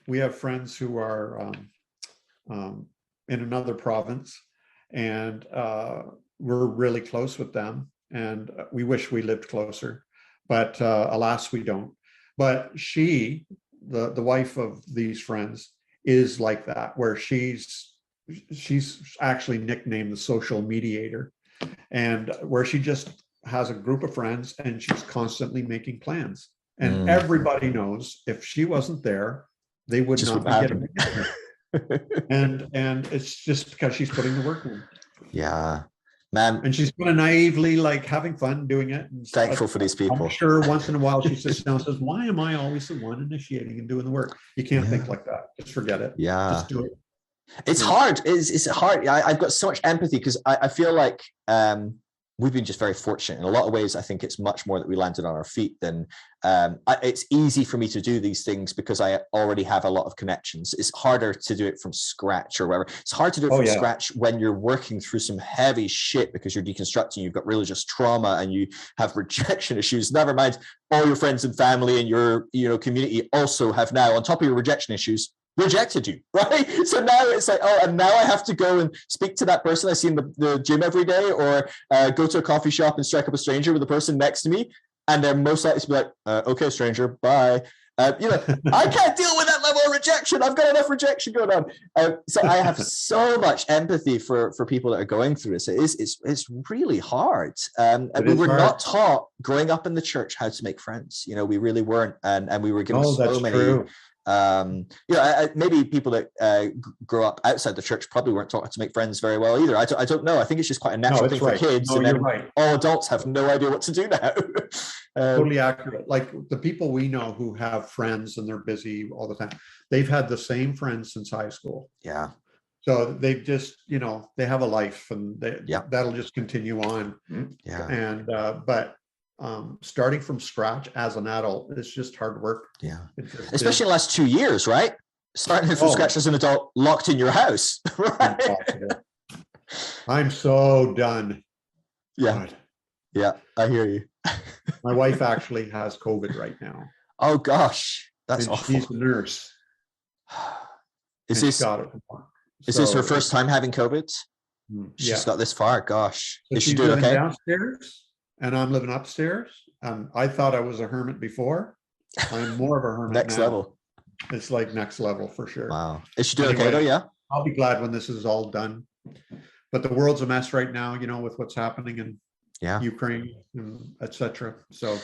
We have friends who are in another province, and we're really close with them, and we wish we lived closer, but alas, we don't. But she, the wife of these friends, is like that, where she's actually nicknamed the social mediator, and where she just has a group of friends and she's constantly making plans. And everybody knows if she wasn't there, they would Just not be wouldn't getting it. And it's just because she's putting the work in. Yeah, man. And she's kind of naively like having fun doing it. And Thankful for these people. I'm sure once in a while she sits down and says, why am I always the one initiating and doing the work? You can't think like that. Just forget it. Yeah. Just do it. It's hard. It's hard. I've got so much empathy because I feel like we've been just very fortunate in a lot of ways. I think it's much more that we landed on our feet than it's easy for me to do these things because I already have a lot of connections. It's harder to do it from scratch or whatever. It's hard to do it from scratch when you're working through some heavy shit because you're deconstructing, you've got religious trauma and you have rejection issues. Never mind all your friends and family and your community also have now, on top of your rejection issues, rejected you, right? So now it's like, oh, and now I have to go and speak to that person I see in the gym every day, or go to a coffee shop and strike up a stranger with the person next to me, and they're most likely to be like, okay, stranger, bye. I can't deal with that level of rejection. I've got enough rejection going on. So I have so much empathy for people that are going through this. It's really hard. And we were not taught growing up in the church how to make friends. We really weren't, and we were given so many. True. Maybe people that grow up outside the church probably weren't taught to make friends very well either. I don't know. I think it's just quite a natural thing for kids. No, and then all adults have no idea what to do now. Totally accurate. Like the people we know who have friends and they're busy all the time, they've had the same friends since high school. Yeah. So they've just, they have a life and that'll just continue on. Yeah. And, but starting from scratch as an adult is just hard work. Yeah. Especially in the last 2 years, right? Starting from scratch as an adult, locked in your house. Right? I'm so done. Yeah. God. Yeah, I hear you. My wife actually has COVID right now. Oh gosh, that's awful. She's a nurse. Is this her first time having COVID? She's got this far. Gosh, so is she doing okay? Downstairs, and I'm living upstairs. I thought I was a hermit before. I'm more of a hermit next now. level. It's like next level for sure. Wow. Is she doing okay though? Yeah. I'll be glad when this is all done. But the world's a mess right now, with what's happening in Ukraine, etc. So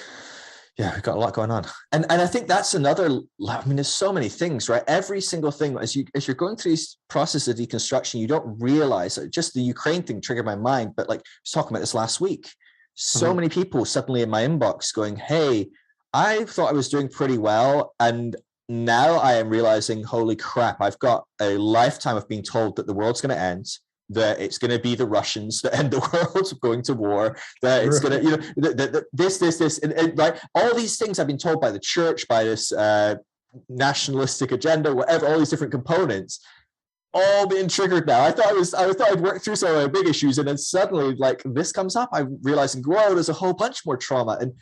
yeah, we've got a lot going on. And I think that's another, there's so many things, right? Every single thing, as you're going through this process of deconstruction, you don't realize, just the Ukraine thing triggered my mind, but like I was talking about this last week, so many people suddenly in my inbox going, hey, I thought I was doing pretty well. And now I am realizing, holy crap, I've got a lifetime of being told that the world's going to end, that it's going to be the Russians that end the world going to war, that it's going to, this, and right. All these things I've been told by the church, by this nationalistic agenda, whatever, all these different components, all being triggered now. I thought I'd worked through some of my big issues, and then suddenly like this comes up. I'm realizing, whoa, there's a whole bunch more trauma. And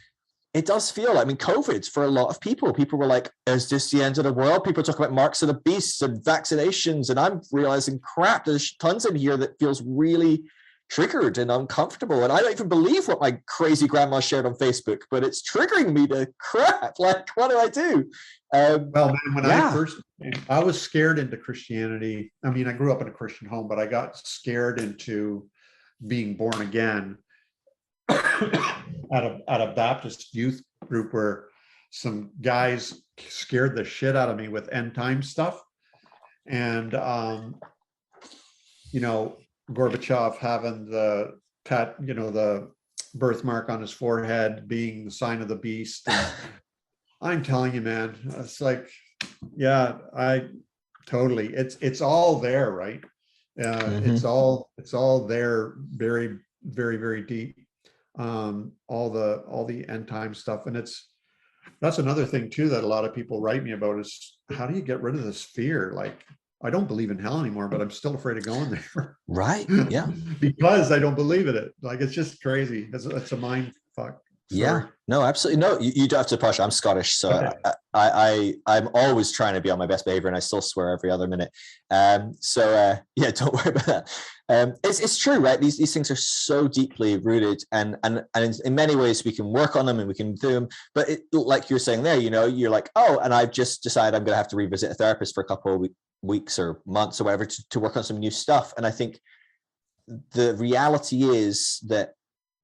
it does feel like, COVID for a lot of people were like, is this the end of the world? People talk about marks of the beast and vaccinations. And I'm realizing, crap, there's tons in here that feels really triggered and uncomfortable. And I don't even believe what my crazy grandma shared on Facebook, but it's triggering me to crap. Like, what do I do? Well, man, when I was scared into Christianity. I mean, I grew up in a Christian home, but I got scared into being born again at a Baptist youth group where some guys scared the shit out of me with end time stuff. And, Gorbachev having the the birthmark on his forehead being the sign of the beast. And I'm telling you, man, it's like, yeah, it's all there, right? It's all there, very, very, very deep. All the end time stuff. And that's another thing too, that a lot of people write me about is, how do you get rid of this fear? Like, I don't believe in hell anymore, but I'm still afraid of going there. Right. Yeah. Because I don't believe in it. Like, it's just crazy. It's a mind fuck. Yeah, no, absolutely. No, you don't have to push. I'm Scottish, so okay. I'm always trying to be on my best behavior, and I still swear every other minute. So don't worry about that. It's true, right? These things are so deeply rooted, and in many ways we can work on them and we can do them. But like you're saying there, you're like, oh, and I've just decided I'm going to have to revisit a therapist for a couple of weeks or months or whatever to work on some new stuff. And I think the reality is that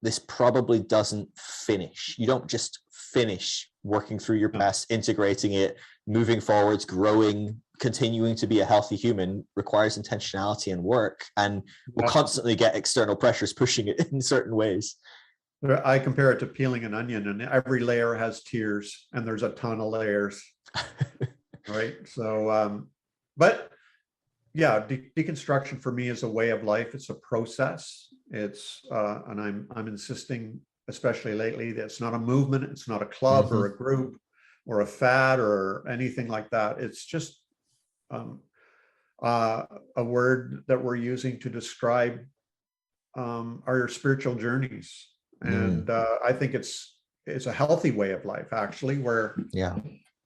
this probably doesn't finish. You don't just finish working through your past, integrating it, moving forwards, growing, continuing to be a healthy human requires intentionality and work, and we'll constantly get external pressures pushing it in certain ways. I compare it to peeling an onion, and every layer has tiers, and there's a ton of layers. Right. So, but yeah, deconstruction for me is a way of life. It's a process. It's, and I'm insisting, especially lately, that it's not a movement. It's not a club or a group or a fad or anything like that. It's just a word that we're using to describe our spiritual journeys. And I think it's a healthy way of life, actually, where,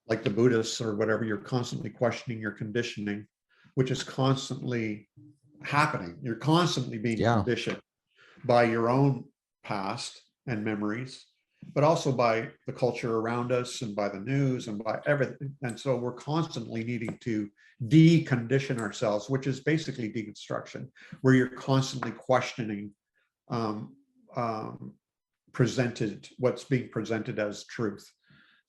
like the Buddhists or whatever, you're constantly questioning your conditioning, which is constantly happening. You're constantly being conditioned by your own past and memories, but also by the culture around us and by the news and by everything. And so we're constantly needing to decondition ourselves, which is basically deconstruction, where you're constantly questioning what's being presented as truth.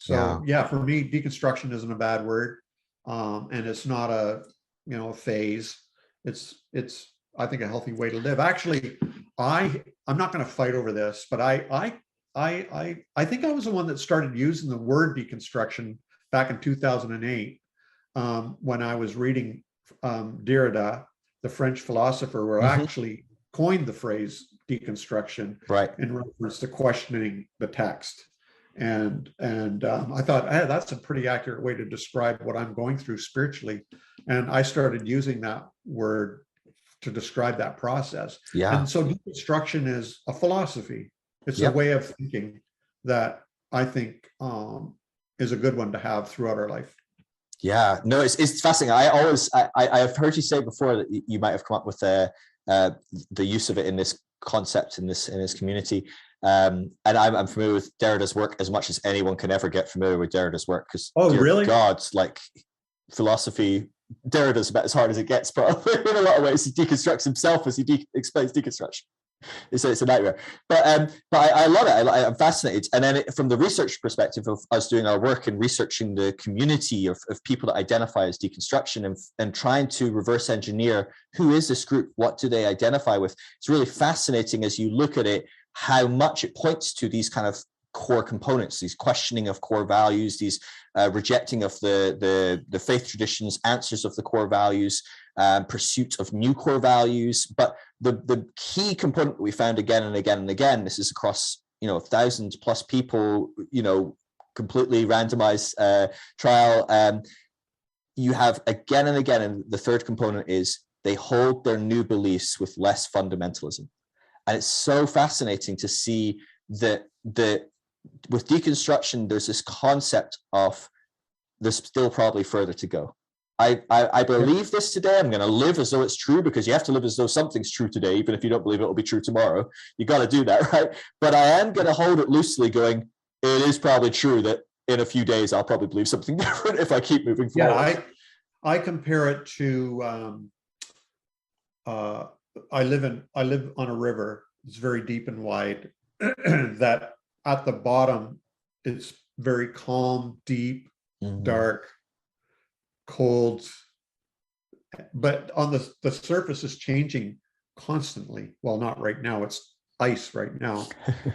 So for me, deconstruction isn't a bad word, and it's not a phase. It's I think a healthy way to live. Actually, I'm not going to fight over this, but I think I was the one that started using the word deconstruction back in 2008 when I was reading Derrida, the French philosopher, who actually coined the phrase deconstruction in reference to questioning the text. And I thought, hey, that's a pretty accurate way to describe what I'm going through spiritually. And I started using that word to describe that process. And so deconstruction is a philosophy. It's a way of thinking that I think is a good one to have throughout our life. Yeah, no, it's fascinating. I've heard you say before that you might have come up with the use of it in this concept in this community. And I'm familiar with Derrida's work as much as anyone can ever get familiar with Derrida's work, because really? God, like philosophy, Derrida's about as hard as it gets, but in a lot of ways he deconstructs himself as he explains deconstruction. It's a nightmare, but I love it. I'm fascinated. And then from the research perspective of us doing our work and researching the community of people that identify as deconstruction and trying to reverse engineer who is this group, what do they identify with, it's really fascinating as you look at it, how much it points to these kind of core components, these questioning of core values, these rejecting of the faith traditions, answers of the core values, pursuit of new core values. But the key component that we found again and again and again, this is across 1,000+ people, completely randomized trial. You have again and again, and the third component is they hold their new beliefs with less fundamentalism. And it's so fascinating to see that with deconstruction, there's this concept of there's still probably further to go. I believe this today. I'm going to live as though it's true, because you have to live as though something's true today, even if you don't believe it will be true tomorrow. You got to do that, right? But I am going to hold it loosely, going, it is probably true that in a few days I'll probably believe something different if I keep moving forward. Yeah, I compare it to I live on a river. It's very deep and wide. That at the bottom, it's very calm, deep, dark, cold, but on the surface is changing constantly. Well, not right now, it's ice right now,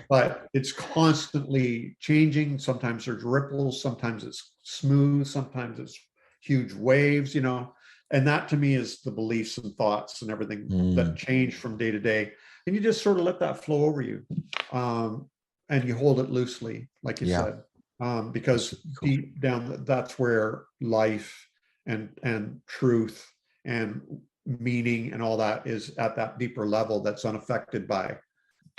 but it's constantly changing. Sometimes there's ripples, sometimes it's smooth, sometimes it's huge waves, and that to me is the beliefs and thoughts and everything that change from day to day. And you just sort of let that flow over you, and you hold it loosely, like you said, because deep down, that's where life and truth and meaning and all that is at that deeper level that's unaffected by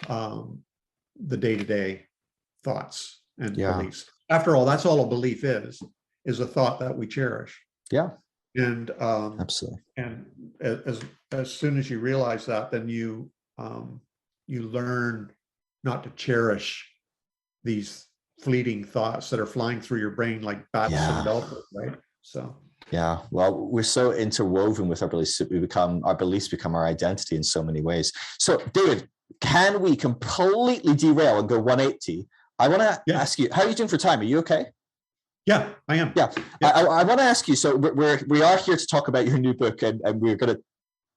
the day-to-day thoughts and beliefs. After all, that's all a belief is a thought that we cherish. Yeah. And absolutely. And as soon as you realize that, then you learn not to cherish these fleeting thoughts that are flying through your brain like bats and dolphins, right? So yeah, well, we're so interwoven with our beliefs that our beliefs become our identity in so many ways. So David, can we completely derail and go 180 I want to Yeah. ask you, how are you doing for time? Are you okay? Yeah, I am. Yeah. Yeah. I want to ask you, so we are here to talk about your new book, and we're going to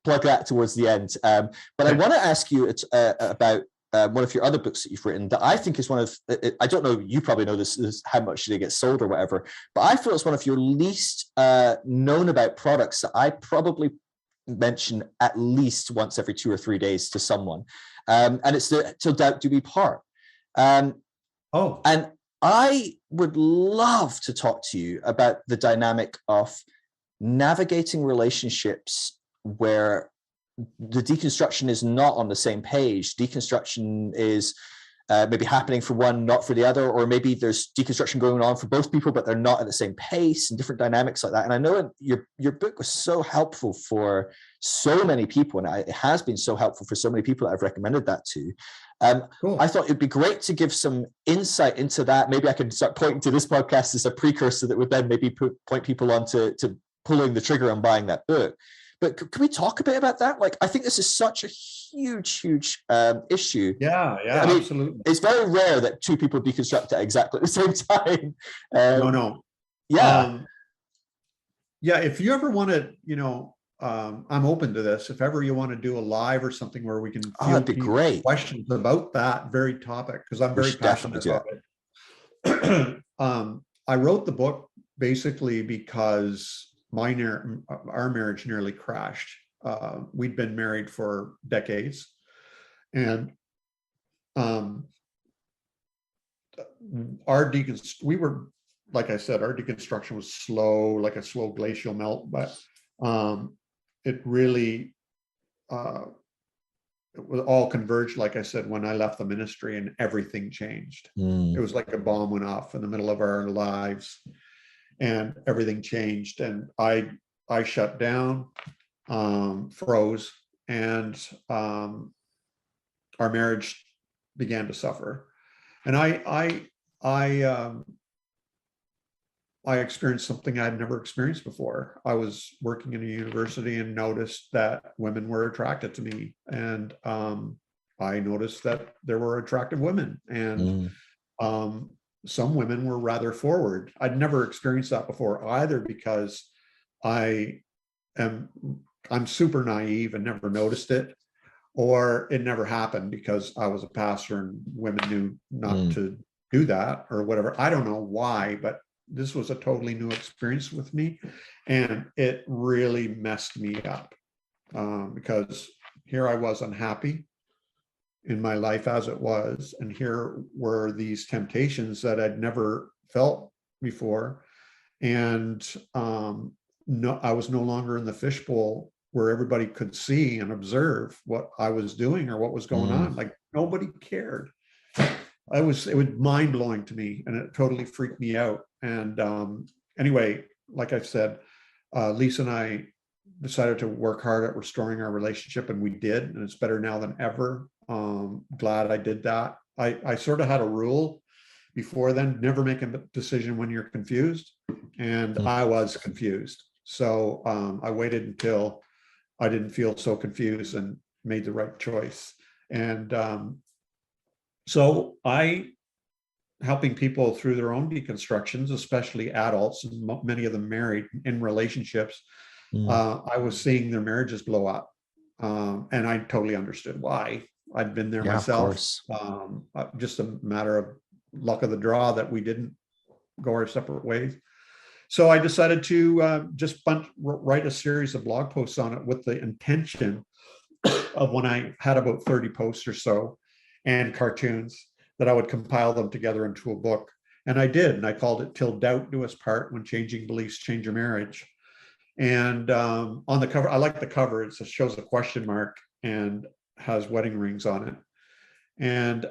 plug that towards the end. But I want to ask you about one of your other books that you've written that I think is one of, I don't know, you probably know this how much they get sold or whatever, but I feel it's one of your least known about products that I probably mention at least once every 2 or 3 days to someone. And it's the Till Doubt Do We Part. Oh, And I would love to talk to you about the dynamic of navigating relationships where the deconstruction is not on the same page. Deconstruction is maybe happening for one, not for the other, or maybe there's deconstruction going on for both people, but they're not at the same pace and different dynamics like that. And I know your book was so helpful for so many people, and it has been so helpful for so many people that I've recommended that to. cool. I thought it'd be great to give some insight into that. Maybe I could start pointing to this podcast as a precursor that would then maybe point people on to pulling the trigger on buying that book. But can we talk a bit about that? Like, I think this is such a huge issue. Yeah, I mean, absolutely. it's very rare that two people deconstruct at exactly the same time. No. Yeah. Yeah, if you ever want to, I'm open to this. If ever you want to do a live or something where we can That'd be great. questions about that very topic, because I'm very passionate about it. I wrote the book basically because our marriage nearly crashed. We'd been married for decades, and we were, like I said, our deconstruction was slow, like a slow glacial melt, but it really it was all converged, like I said, when I left the ministry, and everything changed. It was like a bomb went off in the middle of our lives, and everything changed. And I shut down, froze, and our marriage began to suffer. And I experienced something I'd never experienced before. I was working in a university and noticed that women were attracted to me. And I noticed that there were attractive women, and some women were rather forward. I'd never experienced that before either, because I'm super naive and never noticed it, or it never happened because I was a pastor and women knew not to do that or whatever. I don't know why, but this was a totally new experience with me, and it really messed me up, because here I was unhappy in my life as it was, and here were these temptations that I'd never felt before, and I was no longer in the fishbowl where everybody could see and observe what I was doing or what was going on. Like, nobody cared. It was mind blowing to me, and it totally freaked me out. And anyway, like I said, Lisa and I decided to work hard at restoring our relationship, and we did, and it's better now than ever. Glad I did that. I sort of had a rule before then: never make a decision when you're confused, and I was confused. So I waited until I didn't feel so confused and made the right choice. And so helping people through their own deconstructions, especially adults, and many of them married in relationships, I was seeing their marriages blow up. And I totally understood why. I'd been there myself. Just a matter of luck of the draw that we didn't go our separate ways. So I decided to just write a series of blog posts on it, with the intention of, when I had about 30 posts or so and cartoons, that I would compile them together into a book. And I did. And I called it Till Doubt Do Us Part, When Changing Beliefs Change Your Marriage. And on the cover, I like the cover. It shows a question mark and has wedding rings on it. And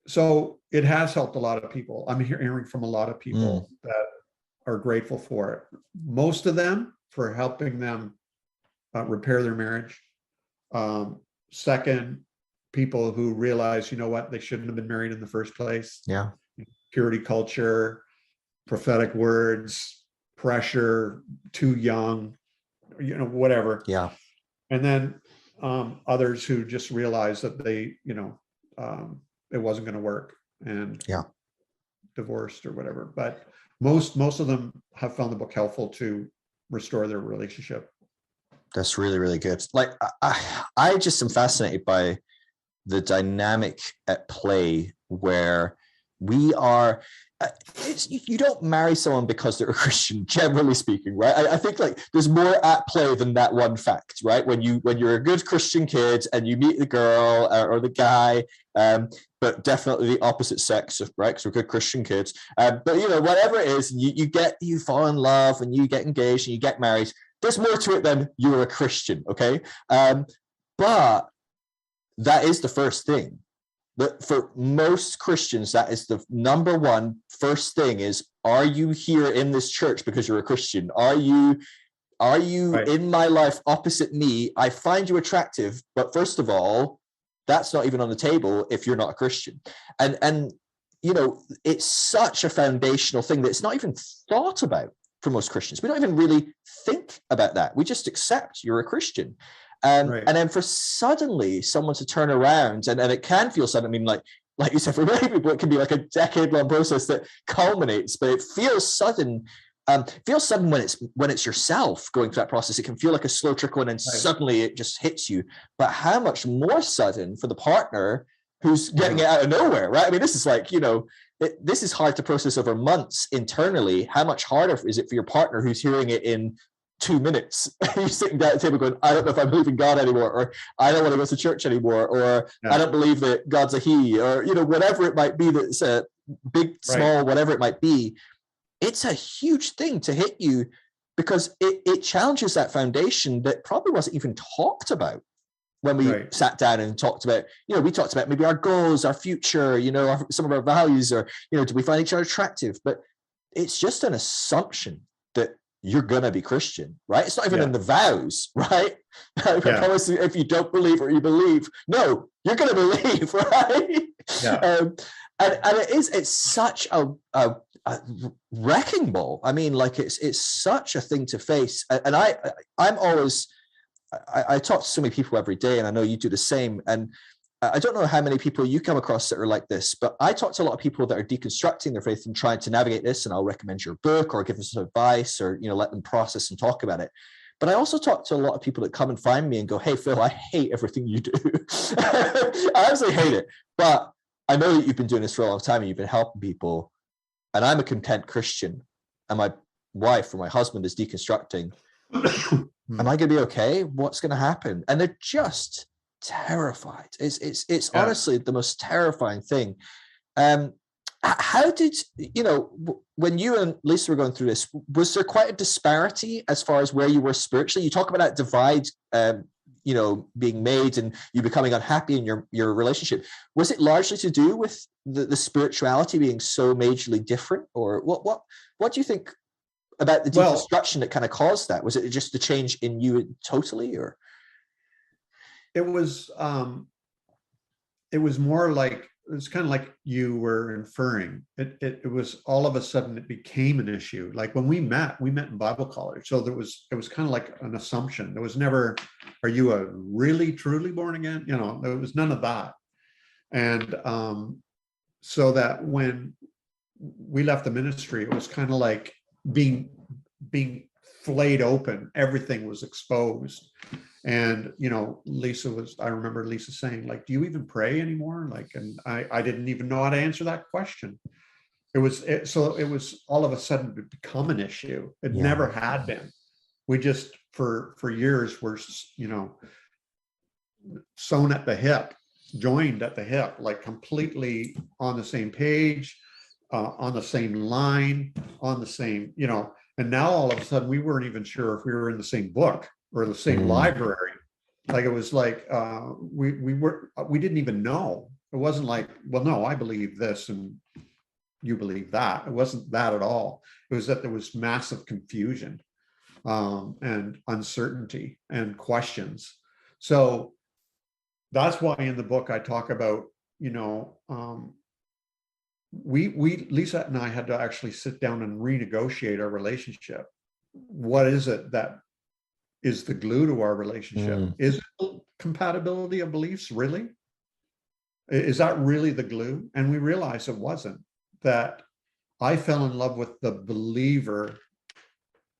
so it has helped a lot of people. I'm hearing from a lot of people that are grateful for it. Most of them for helping them repair their marriage. Second, people who realize, you know what, they shouldn't have been married in the first place. Yeah. Purity culture, prophetic words, pressure, too young, whatever. Yeah. And then others who just realized that it wasn't going to work. and Yeah. divorced or whatever. But most of them have found the book helpful to restore their relationship. That's really, really good. Like I just am fascinated by the dynamic at play where we are. You don't marry someone because they're a Christian, generally speaking, right? I think like there's more at play than that one fact, right? When you're a good Christian kid and you meet the girl or the guy, but definitely the opposite sex, right? Because we're good Christian kids. But whatever it is, you fall in love and you get engaged and you get married. There's more to it than you're a Christian, okay? But that is the first thing. But for most Christians, that is the number one first thing is, are you here in this church because you're a Christian? Are you right in my life opposite me? I find you attractive, but first of all, that's not even on the table if you're not a Christian. And it's such a foundational thing that it's not even thought about for most Christians. We don't even really think about that. We just accept you're a Christian. Right. And then for suddenly someone to turn around, and it can feel sudden. I mean, like you said, for many people, it can be like a decade-long process that culminates, but it feels sudden. When it's yourself going through that process. It can feel like a slow trickle, and then suddenly it just hits you. But how much more sudden for the partner who's getting it out of nowhere, right? I mean, this is like, this is hard to process over months internally. How much harder is it for your partner who's hearing it in 2 minutes? You're sitting down at the table going, I don't know if I believe in God anymore, or I don't want to go to church anymore, or I don't believe that God's a he, or whatever it might be, that's a big, small, whatever it might be. It's a huge thing to hit you, because it challenges that foundation that probably wasn't even talked about when we sat down and talked about, we talked about maybe our goals, our future, some of our values, or do we find each other attractive? But it's just an assumption that you're gonna be Christian, right? It's not even in the vows, right? I promise you, if you don't believe or you believe, no, you're gonna believe, right? And it's such a wrecking ball. I mean, like it's such a thing to face. And I'm always, I talk to so many people every day, and I know you do the same. And I don't know how many people you come across that are like this, but I talk to a lot of people that are deconstructing their faith and trying to navigate this, and I'll recommend your book or give them some advice, or let them process and talk about it. But I also talk to a lot of people that come and find me and go, hey, Phil, I hate everything you do. I absolutely hate it. But I know that you've been doing this for a long time and you've been helping people, and I'm a content Christian, and my wife or my husband is deconstructing. Am I going to be okay? What's going to happen? And they're just terrified. It's honestly the most terrifying thing. How did, when you and Lisa were going through this, was there quite a disparity as far as where you were spiritually? You talk about that divide, being made and you becoming unhappy in your relationship. Was it largely to do with the spirituality being so majorly different, or what do you think about the deconstruction that kind of caused that? Was it just the change in you totally, or? It was more like, it's kind of like you were inferring. It was all of a sudden it became an issue. Like when we met in Bible college. So it was kind of like an assumption. There was never, are you a really truly born again? There was none of that. And so that when we left the ministry, it was kind of like being flayed open. Everything was exposed. And, I remember Lisa saying, like, do you even pray anymore? Like, and I didn't even know how to answer that question. So it was all of a sudden become an issue. It never had been. We just, for years, were, sewn at the hip, joined at the hip, like completely on the same page, on the same line, on the same, and now all of a sudden we weren't even sure if we were in the same book or the same library. Like it was like we didn't even know. It wasn't like, well, no, I believe this and you believe that. It wasn't that at all. It was that there was massive confusion and uncertainty and questions. So that's why in the book I talk about, Lisa and I had to actually sit down and renegotiate our relationship. What is it that is the glue to our relationship? Is it compatibility of beliefs, really? Is that really the glue? And we realized it wasn't. That I fell in love with the believer,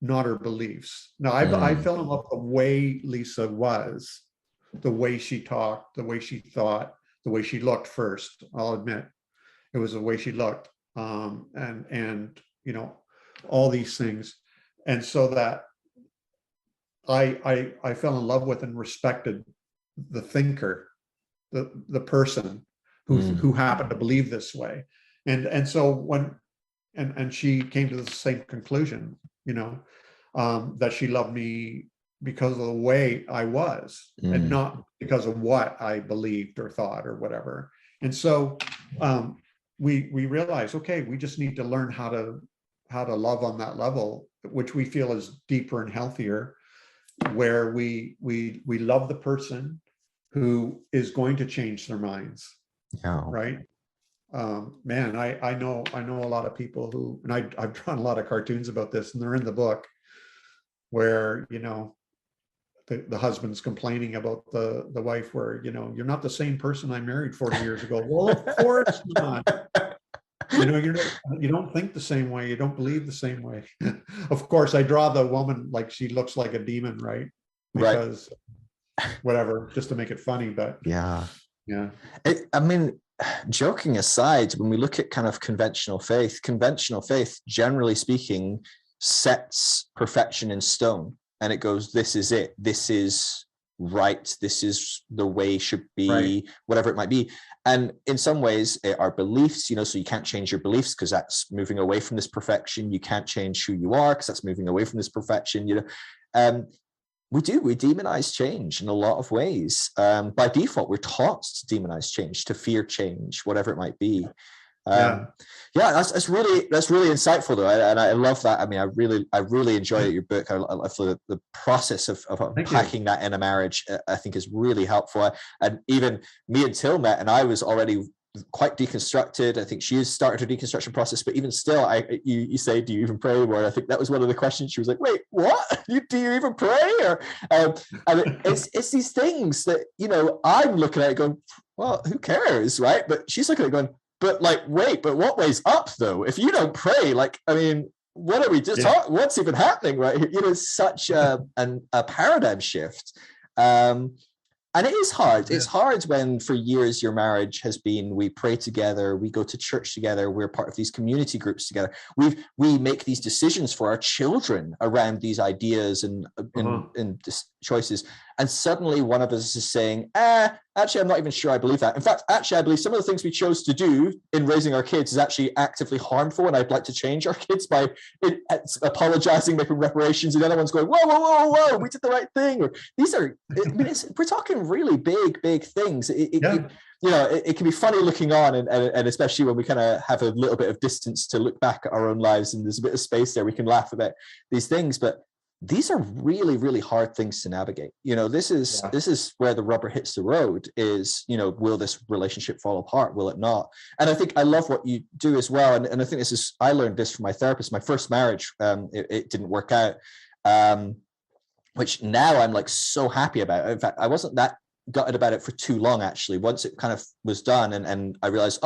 not her beliefs. No, I fell in love with the way Lisa was, the way she talked, the way she thought, the way she looked first. I'll admit it was the way she looked, and you know, all these things, and so that I fell in love with and respected the thinker, the person who happened to believe this way, and so when and she came to the same conclusion, you know, that she loved me because of the way I was, and not because of what I believed or thought or whatever. And so we realized, okay, we just need to learn how to love on that level, which we feel is deeper and healthier, where we love the person who is going to change their minds. Yeah. Right. Man, I know a lot of people who, and I've drawn a lot of cartoons about this, and they're in the book, where, you know, the husband's complaining about the wife, where, you know, you're not the same person I married 40 years ago. Well, of course not. You know, you don't think the same way. You don't believe the same way. Of course, I draw the woman like she looks like a demon, right? Because whatever, just to make it funny. But yeah. I mean, joking aside, when we look at kind of conventional faith, generally speaking, sets perfection in stone, and it goes, this is it, this is right, this is the way should be, whatever it might be. And in some ways, our beliefs, you know, so you can't change your beliefs because that's moving away from this perfection. You can't change who you are because that's moving away from this perfection, you know. We demonize change in a lot of ways. By default, we're taught to demonize change, to fear change, whatever it might be. That's really insightful, though, and I love that. I mean, I really enjoyed your book. I love the process of unpacking that in a marriage. I think is really helpful. And even me and Till met, and I was already quite deconstructed. I think she has started her deconstruction process, but even still, you say, do you even pray? Where I think that was one of the questions. She was like, wait, what? Do you even pray? Or and it's these things that, you know, I'm looking at it going, well, who cares, right? But she's looking at it going, but like, wait, but what way's up though? If you don't pray, like, I mean, what are we just what's even happening, right? You know, it's such a paradigm shift. And it is hard. It's hard when for years your marriage has been, we pray together, we go to church together, we're part of these community groups together. We make these decisions for our children around these ideas and choices. And suddenly one of us is saying, actually, I'm not even sure I believe that. In fact, actually, I believe some of the things we chose to do in raising our kids is actually actively harmful, and I'd like to change our kids by apologizing, making reparations, and the other one's going, whoa, we did the right thing. Or these are, I mean, we're talking really big things. You know, it can be funny looking on, and especially when we kind of have a little bit of distance to look back at our own lives, and there's a bit of space there, we can laugh about these things, but these are really hard things to navigate. You know, this is where the rubber hits the road, is, you know, will this relationship fall apart? Will it not? And I think I love what you do as well. And I think I learned this from my therapist. My first marriage, it didn't work out, which now I'm like so happy about. In fact, I wasn't that gutted about it for too long, actually. Once it kind of was done, and I realized,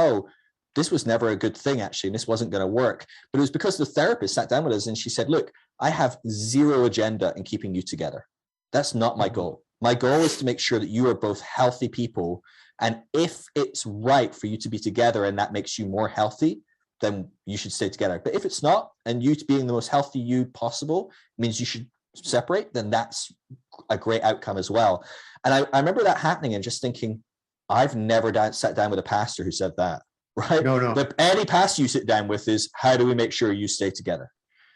this was never a good thing, actually, and this wasn't going to work. But it was because the therapist sat down with us and she said, look, I have zero agenda in keeping you together. That's not my goal. My goal is to make sure that you are both healthy people. And if it's right for you to be together and that makes you more healthy, then you should stay together. But if it's not, and you being the most healthy you possible means you should separate, then that's a great outcome as well. And I remember that happening and just thinking, I've never sat down with a pastor who said that, right? No. But any pastor you sit down with is, how do we make sure you stay together?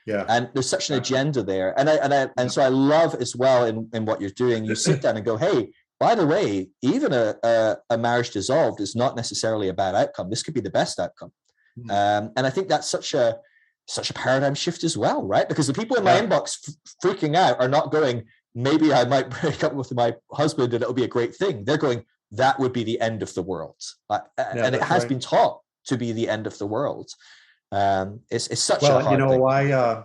Yeah. And there's such an agenda there. And so I love as well in what you're doing, you sit down and go, hey, by the way, even a marriage dissolved is not necessarily a bad outcome. This could be the best outcome. And I think that's such a paradigm shift as well, right? Because the people in my inbox freaking out are not going, maybe I might break up with my husband and it'll be a great thing. They're going, that would be the end of the world. And it has been taught to be the end of the world. It's such a hard thing.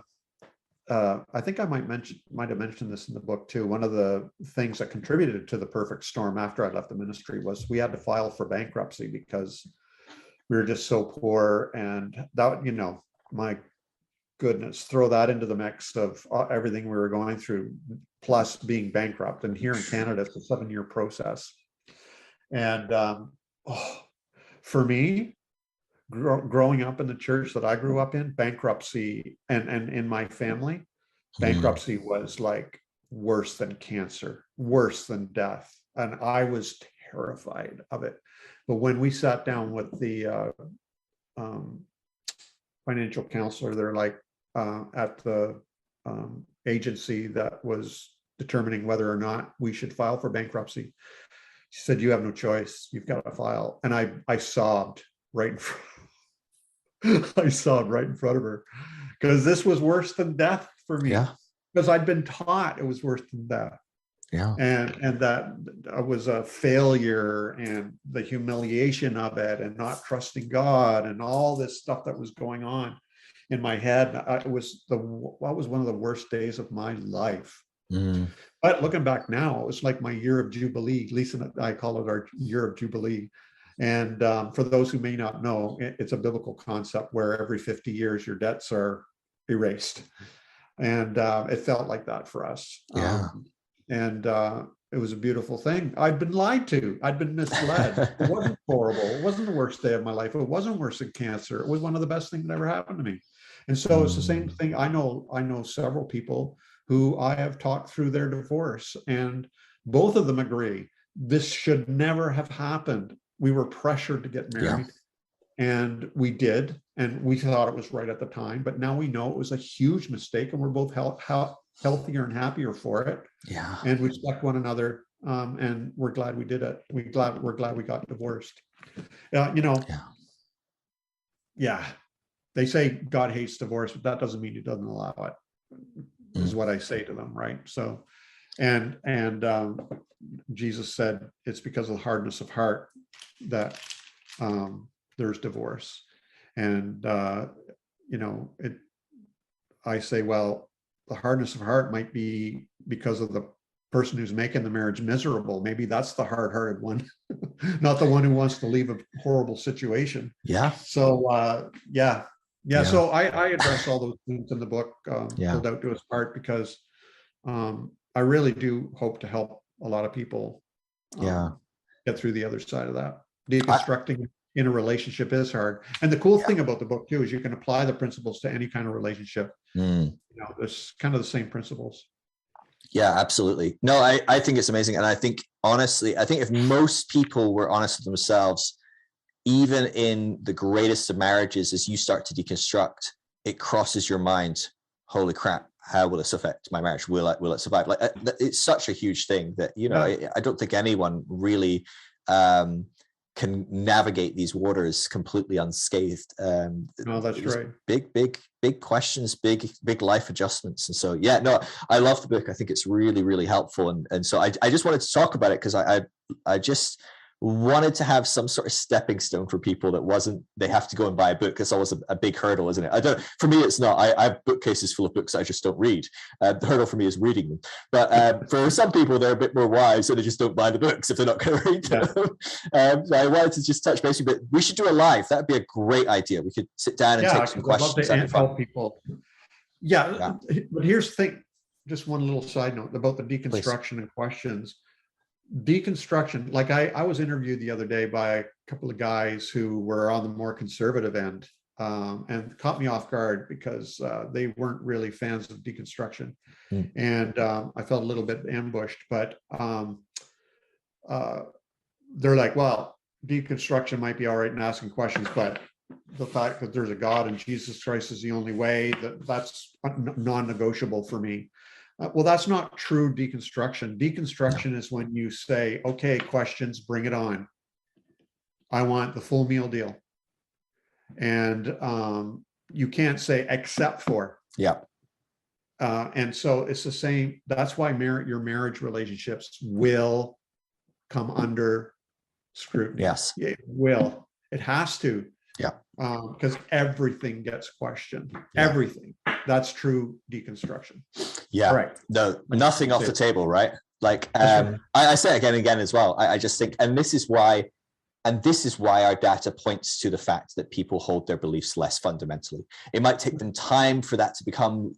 I think I might have mentioned this in the book too. One of the things that contributed to the perfect storm after I left the ministry was we had to file for bankruptcy because we were just so poor. And that, my goodness, throw that into the mix of everything we were going through, plus being bankrupt. And here in Canada, it's a 7-year process. And for me, growing up in the church that I grew up in, bankruptcy and in my family, bankruptcy was like worse than cancer, worse than death. And I was terrified of it. But when we sat down with the financial counselor, they're like at the agency that was determining whether or not we should file for bankruptcy, she said, "You have no choice. You've got to file." And I sobbed right in front. I sobbed right in front of her because this was worse than death for me. Yeah. Because I'd been taught it was worse than death. Yeah. And that I was a failure, and the humiliation of it, and not trusting God, and all this stuff that was going on in my head. That was one of the worst days of my life. But looking back now, it was like my year of Jubilee. Lisa and I call it our year of Jubilee. And for those who may not know, it's a biblical concept where every 50 years your debts are erased. And it felt like that for us. Yeah. And it was a beautiful thing. I'd been lied to. I'd been misled. It wasn't horrible. It wasn't the worst day of my life. It wasn't worse than cancer. It was one of the best things that ever happened to me. And so it's the same thing. I know several people who I have talked through their divorce, and both of them agree this should never have happened. We were pressured to get married, and we did, and we thought it was right at the time, but now we know it was a huge mistake, and we're both healthier and happier for it. Yeah. And we respect one another, and we're glad we did it. We're glad we got divorced. Yeah. They say God hates divorce, but that doesn't mean he doesn't allow it, is what I say to them, right? So, and Jesus said it's because of the hardness of heart that there's divorce. And I say, well, the hardness of heart might be because of the person who's making the marriage miserable. Maybe that's the hard-hearted one, not the one who wants to leave a horrible situation. Yeah. So so I address all those things in the book, Pulled Out to His Heart, because I really do hope to help a lot of people get through the other side of that. Deconstructing in a relationship is hard. And the cool thing about the book too is you can apply the principles to any kind of relationship. There's kind of the same principles. Yeah, absolutely. No, I think it's amazing. And I think, honestly, if most people were honest with themselves, even in the greatest of marriages, as you start to deconstruct, it crosses your mind, holy crap, how will this affect my marriage? Will it survive? Like, it's such a huge thing that, I don't think anyone really can navigate these waters completely unscathed. No, that's right. Big questions, big life adjustments. And so, I love the book. I think it's really, really helpful. And so I just wanted to talk about it because I just wanted to have some sort of stepping stone for people that wasn't, they have to go and buy a book. It's always a big hurdle, isn't it? For me, it's not. I have bookcases full of books I just don't read. The hurdle for me is reading them. But for some people, they're a bit more wise, so they just don't buy the books if they're not going to read them. So I wanted to just touch base, but we should do a live. That'd be a great idea. We could sit down and take some questions. I'd love to help people. But here's the thing, just one little side note about the deconstruction and questions. Deconstruction, like I was interviewed the other day by a couple of guys who were on the more conservative end, and caught me off guard because they weren't really fans of deconstruction. And I felt a little bit ambushed, but they're like, well, deconstruction might be all right in asking questions, but the fact that there's a God and Jesus Christ is the only way, that's non-negotiable for me. Well, that's not true deconstruction. Deconstruction is when you say, okay, questions, bring it on. I want the full meal deal. And you can't say except for. And so it's the same. That's why your marriage relationships will come under scrutiny. Yes. It will. It has to. Yeah. Because everything gets questioned. Everything that's true deconstruction. Yeah. Right. No, nothing off the table, right? Like, Right. I say it again and again as well. I just think, and this is why our data points to the fact that people hold their beliefs less fundamentally. It might take them time for that to become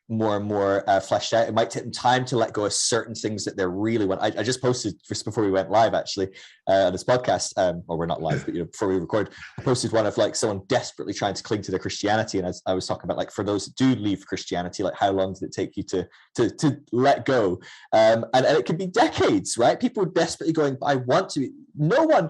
more and more fleshed out. It might take them time to let go of certain things that they're really want. I just posted just before we went live, actually, on this podcast, or we're not live, but before we record, I posted one of like someone desperately trying to cling to their Christianity, and I was talking about, like, for those that do leave Christianity, like, how long did it take you to let go? And it could be decades, right? People desperately going, I want to be. No one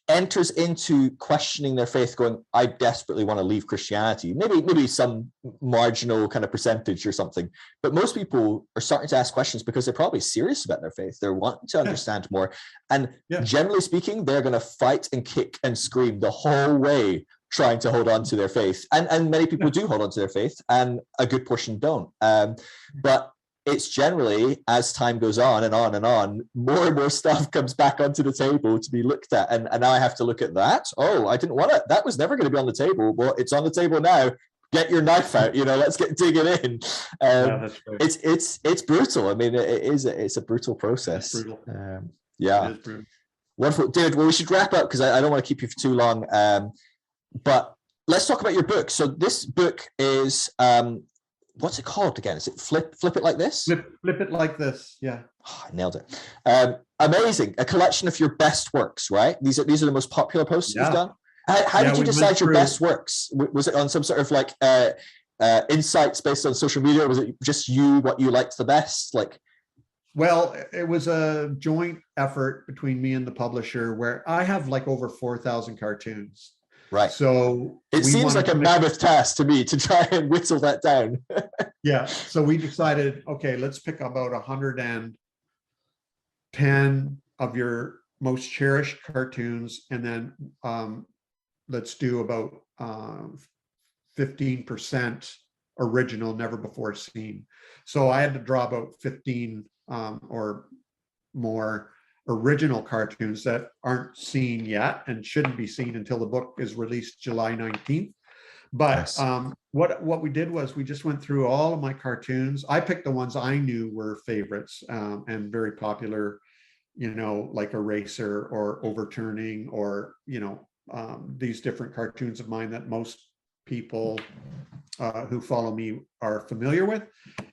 enters into questioning their faith going, I desperately want to leave Christianity. Maybe some marginal kind of percentage or something, but most people are starting to ask questions because they're probably serious about their faith. They're wanting to understand more, and generally speaking, they're going to fight and kick and scream the whole way trying to hold on to their faith, and many people do hold on to their faith, and a good portion don't. But it's generally, as time goes on and on and on, more and more stuff comes back onto the table to be looked at. And now I have to look at that. Oh, I didn't want it. That was never going to be on the table. Well, it's on the table now. Get your knife out. Let's get digging in. That's right. It's brutal. I mean, it's a brutal process. It's brutal. Yeah. It is brutal. Wonderful, David. Well, we should wrap up because I don't want to keep you for too long. But let's talk about your book. So this book is. What's it called again? Is it Flip It Like This? Flip It Like This. Yeah. Oh, I nailed it. Amazing. A collection of your best works, right? These are the most popular posts you've done. How did you decide your best works? Was it on some sort of like insights based on social media, or was it just what you liked the best? Like, well, it was a joint effort between me and the publisher, where I have like over 4,000 cartoons. Right. So it seems like a mammoth task to me to try and whittle that down. Yeah. So we decided, okay, let's pick about 110 of your most cherished cartoons, and then let's do about 15% original, never before seen. So I had to draw about 15 or more original cartoons that aren't seen yet and shouldn't be seen until the book is released July 19th. But what we did was we just went through all of my cartoons. I picked the ones I knew were favorites and very popular, like Eraser or Overturning, or, these different cartoons of mine that most people who follow me are familiar with.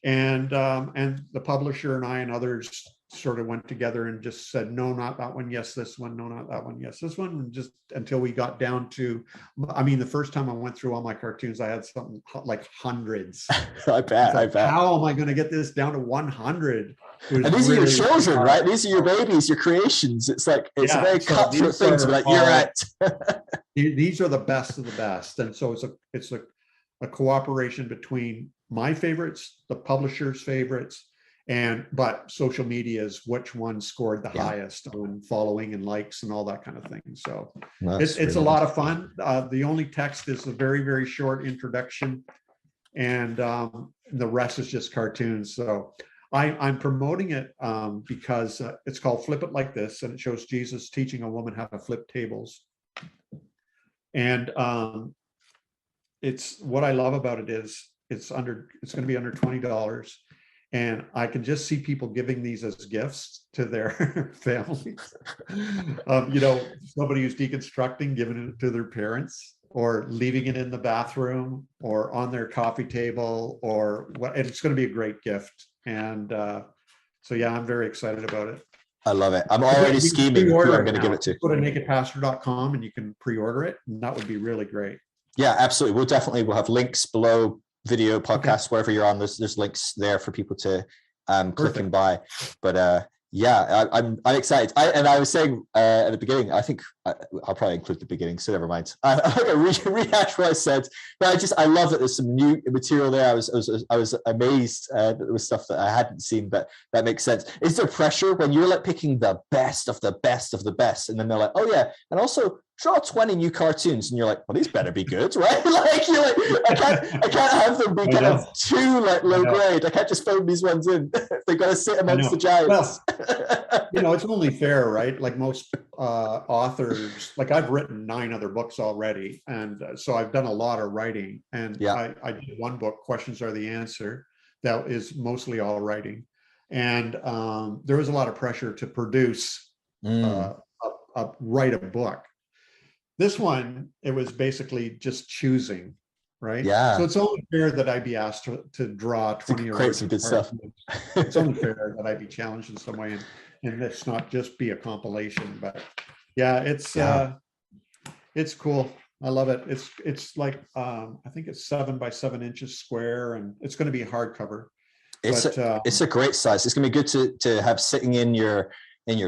And the publisher and I and others sort of went together and just said, no, not that one, yes, this one, no, not that one, yes, this one, and just until we got down to, the first time I went through all my cartoons, I had something like hundreds. I bet. How am I going to get this down to 100? And these are your children, right? These are your babies, your creations. It's a very cutthroat thing to be like, you're at. These are the best of the best. And so it's a cooperation between my favorites, the publisher's favorites, but social media is which one scored the highest on following and likes and all that kind of thing. So it's a lot of fun. The only text is a very, very short introduction, and the rest is just cartoons. So I'm promoting it because it's called Flip It Like This, and it shows Jesus teaching a woman how to flip tables. And it's what I love about it is it's going to be under $20. And I can just see people giving these as gifts to their families. Somebody who's deconstructing, giving it to their parents, or leaving it in the bathroom or on their coffee table, or what. It's going to be a great gift. And so, I'm very excited about it. I love it. I'm already scheming who I'm going to give it to. Go to nakedpastor.com and you can pre-order it. And that would be really great. Yeah, absolutely. We'll have links below. Video, podcasts, wherever you're on, there's links there for people to click and buy. But I'm excited. I was saying at the beginning, I think I'll probably include the beginning, so never mind. I'm going to rehash what I said, but I love that there's some new material there. I was amazed that there was stuff that I hadn't seen, but that makes sense. Is there pressure when you're like picking the best of the best of the best, and then they're like, oh yeah, and also draw 20 new cartoons, and you're like, well, these better be good, right? Like, you're like, I can't have them be kind of too like low grade. I can't just phone these ones in. They've got to sit amongst the giants. Well, it's only fair, right? Like most authors authors, like I've written 9 other books already. And so I've done a lot of writing, and Yeah. I did one book, Questions Are the Answer, that is mostly all writing. And there was a lot of pressure to produce, Mm. write a book. This one, it was basically just choosing, right? So Yeah. it's only fair that I be asked to draw To 20 create some original good stuff. cartoons. It's only fair that I be challenged in some way, and it's not just be a compilation. But yeah, Yeah. it's cool. I love it. It's like I think it's 7 by 7 inches square, and it's going to be hardcover. It's But it's a great size. It's gonna be good to have sitting in your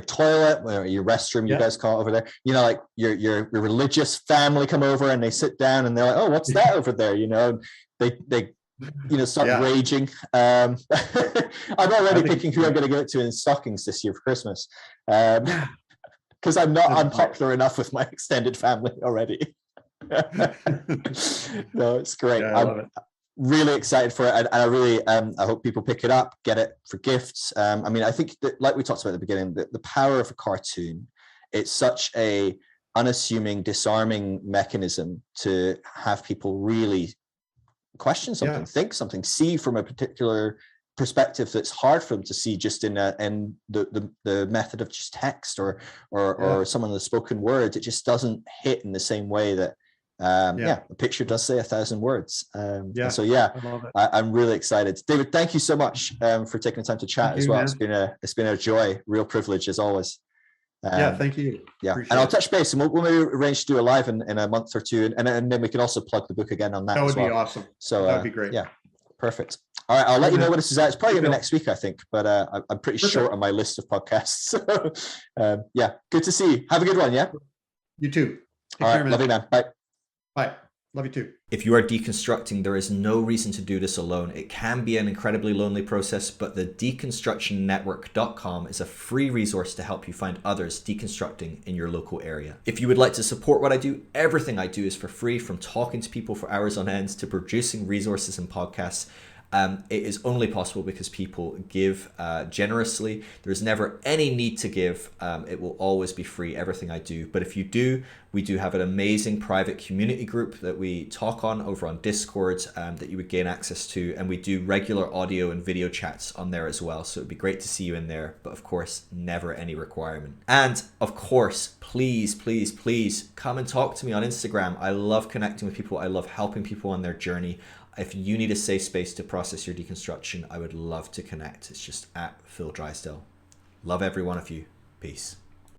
toilet or your restroom, you yeah, guys call it over there. You know, like your religious family come over and they sit down and they're like, oh, what's that over there? You know, they start yeah, raging. I'm I already think picking it's who I'm great. going to give it to in stockings this year for Christmas. Yeah, Because I'm not that's great. unpopular enough with my extended family already. No, it's great. Yeah, I I'm love it. really excited for it, and I really I hope people pick it up, get it for gifts. I mean, I think that, like we talked about at the beginning, the power of a cartoon, it's such a unassuming, disarming mechanism to have people really question something, Yeah, think something, see from a particular perspective that's hard for them to see just in the method of just text yeah, or some of the spoken words. It just doesn't hit in the same way that yeah, a picture does say 1,000 words. And yeah. so yeah, I love it. I'm really excited. David, thank you so much for taking the time to chat Thank as you, well. man. It's been a joy, real privilege as always. Yeah, Um, thank you. yeah, and Appreciate I'll it. touch base, and we'll maybe arrange to do a live in a month or two, and then we can also plug the book again on that That as would be well. awesome. So That would be great. yeah, perfect. All right, I'll All let right, you know man. when this is out. It's probably Good gonna be deal. next week, I think, but I'm pretty short Perfect. on my list of podcasts. So yeah, good to see you. Have a good one. Yeah. You too. All Take care, right, love you, man. man. Bye. Bye. Love you too. If you are deconstructing, there is no reason to do this alone. It can be an incredibly lonely process, but the deconstructionnetwork.com is a free resource to help you find others deconstructing in your local area. If you would like to support what I do, everything I do is for free, from talking to people for hours on end to producing resources and podcasts. It is only possible because people give generously. There's never any need to give. It will always be free, everything I do. But if you do, we do have an amazing private community group that we talk on over on Discord that you would gain access to. And we do regular audio and video chats on there as well. So it'd be great to see you in there. But of course, never any requirement. And of course, please, please, please come and talk to me on Instagram. I love connecting with people. I love helping people on their journey. If you need a safe space to process your deconstruction, I would love to connect. It's just at Phil Drysdale. Love every one of you. Peace.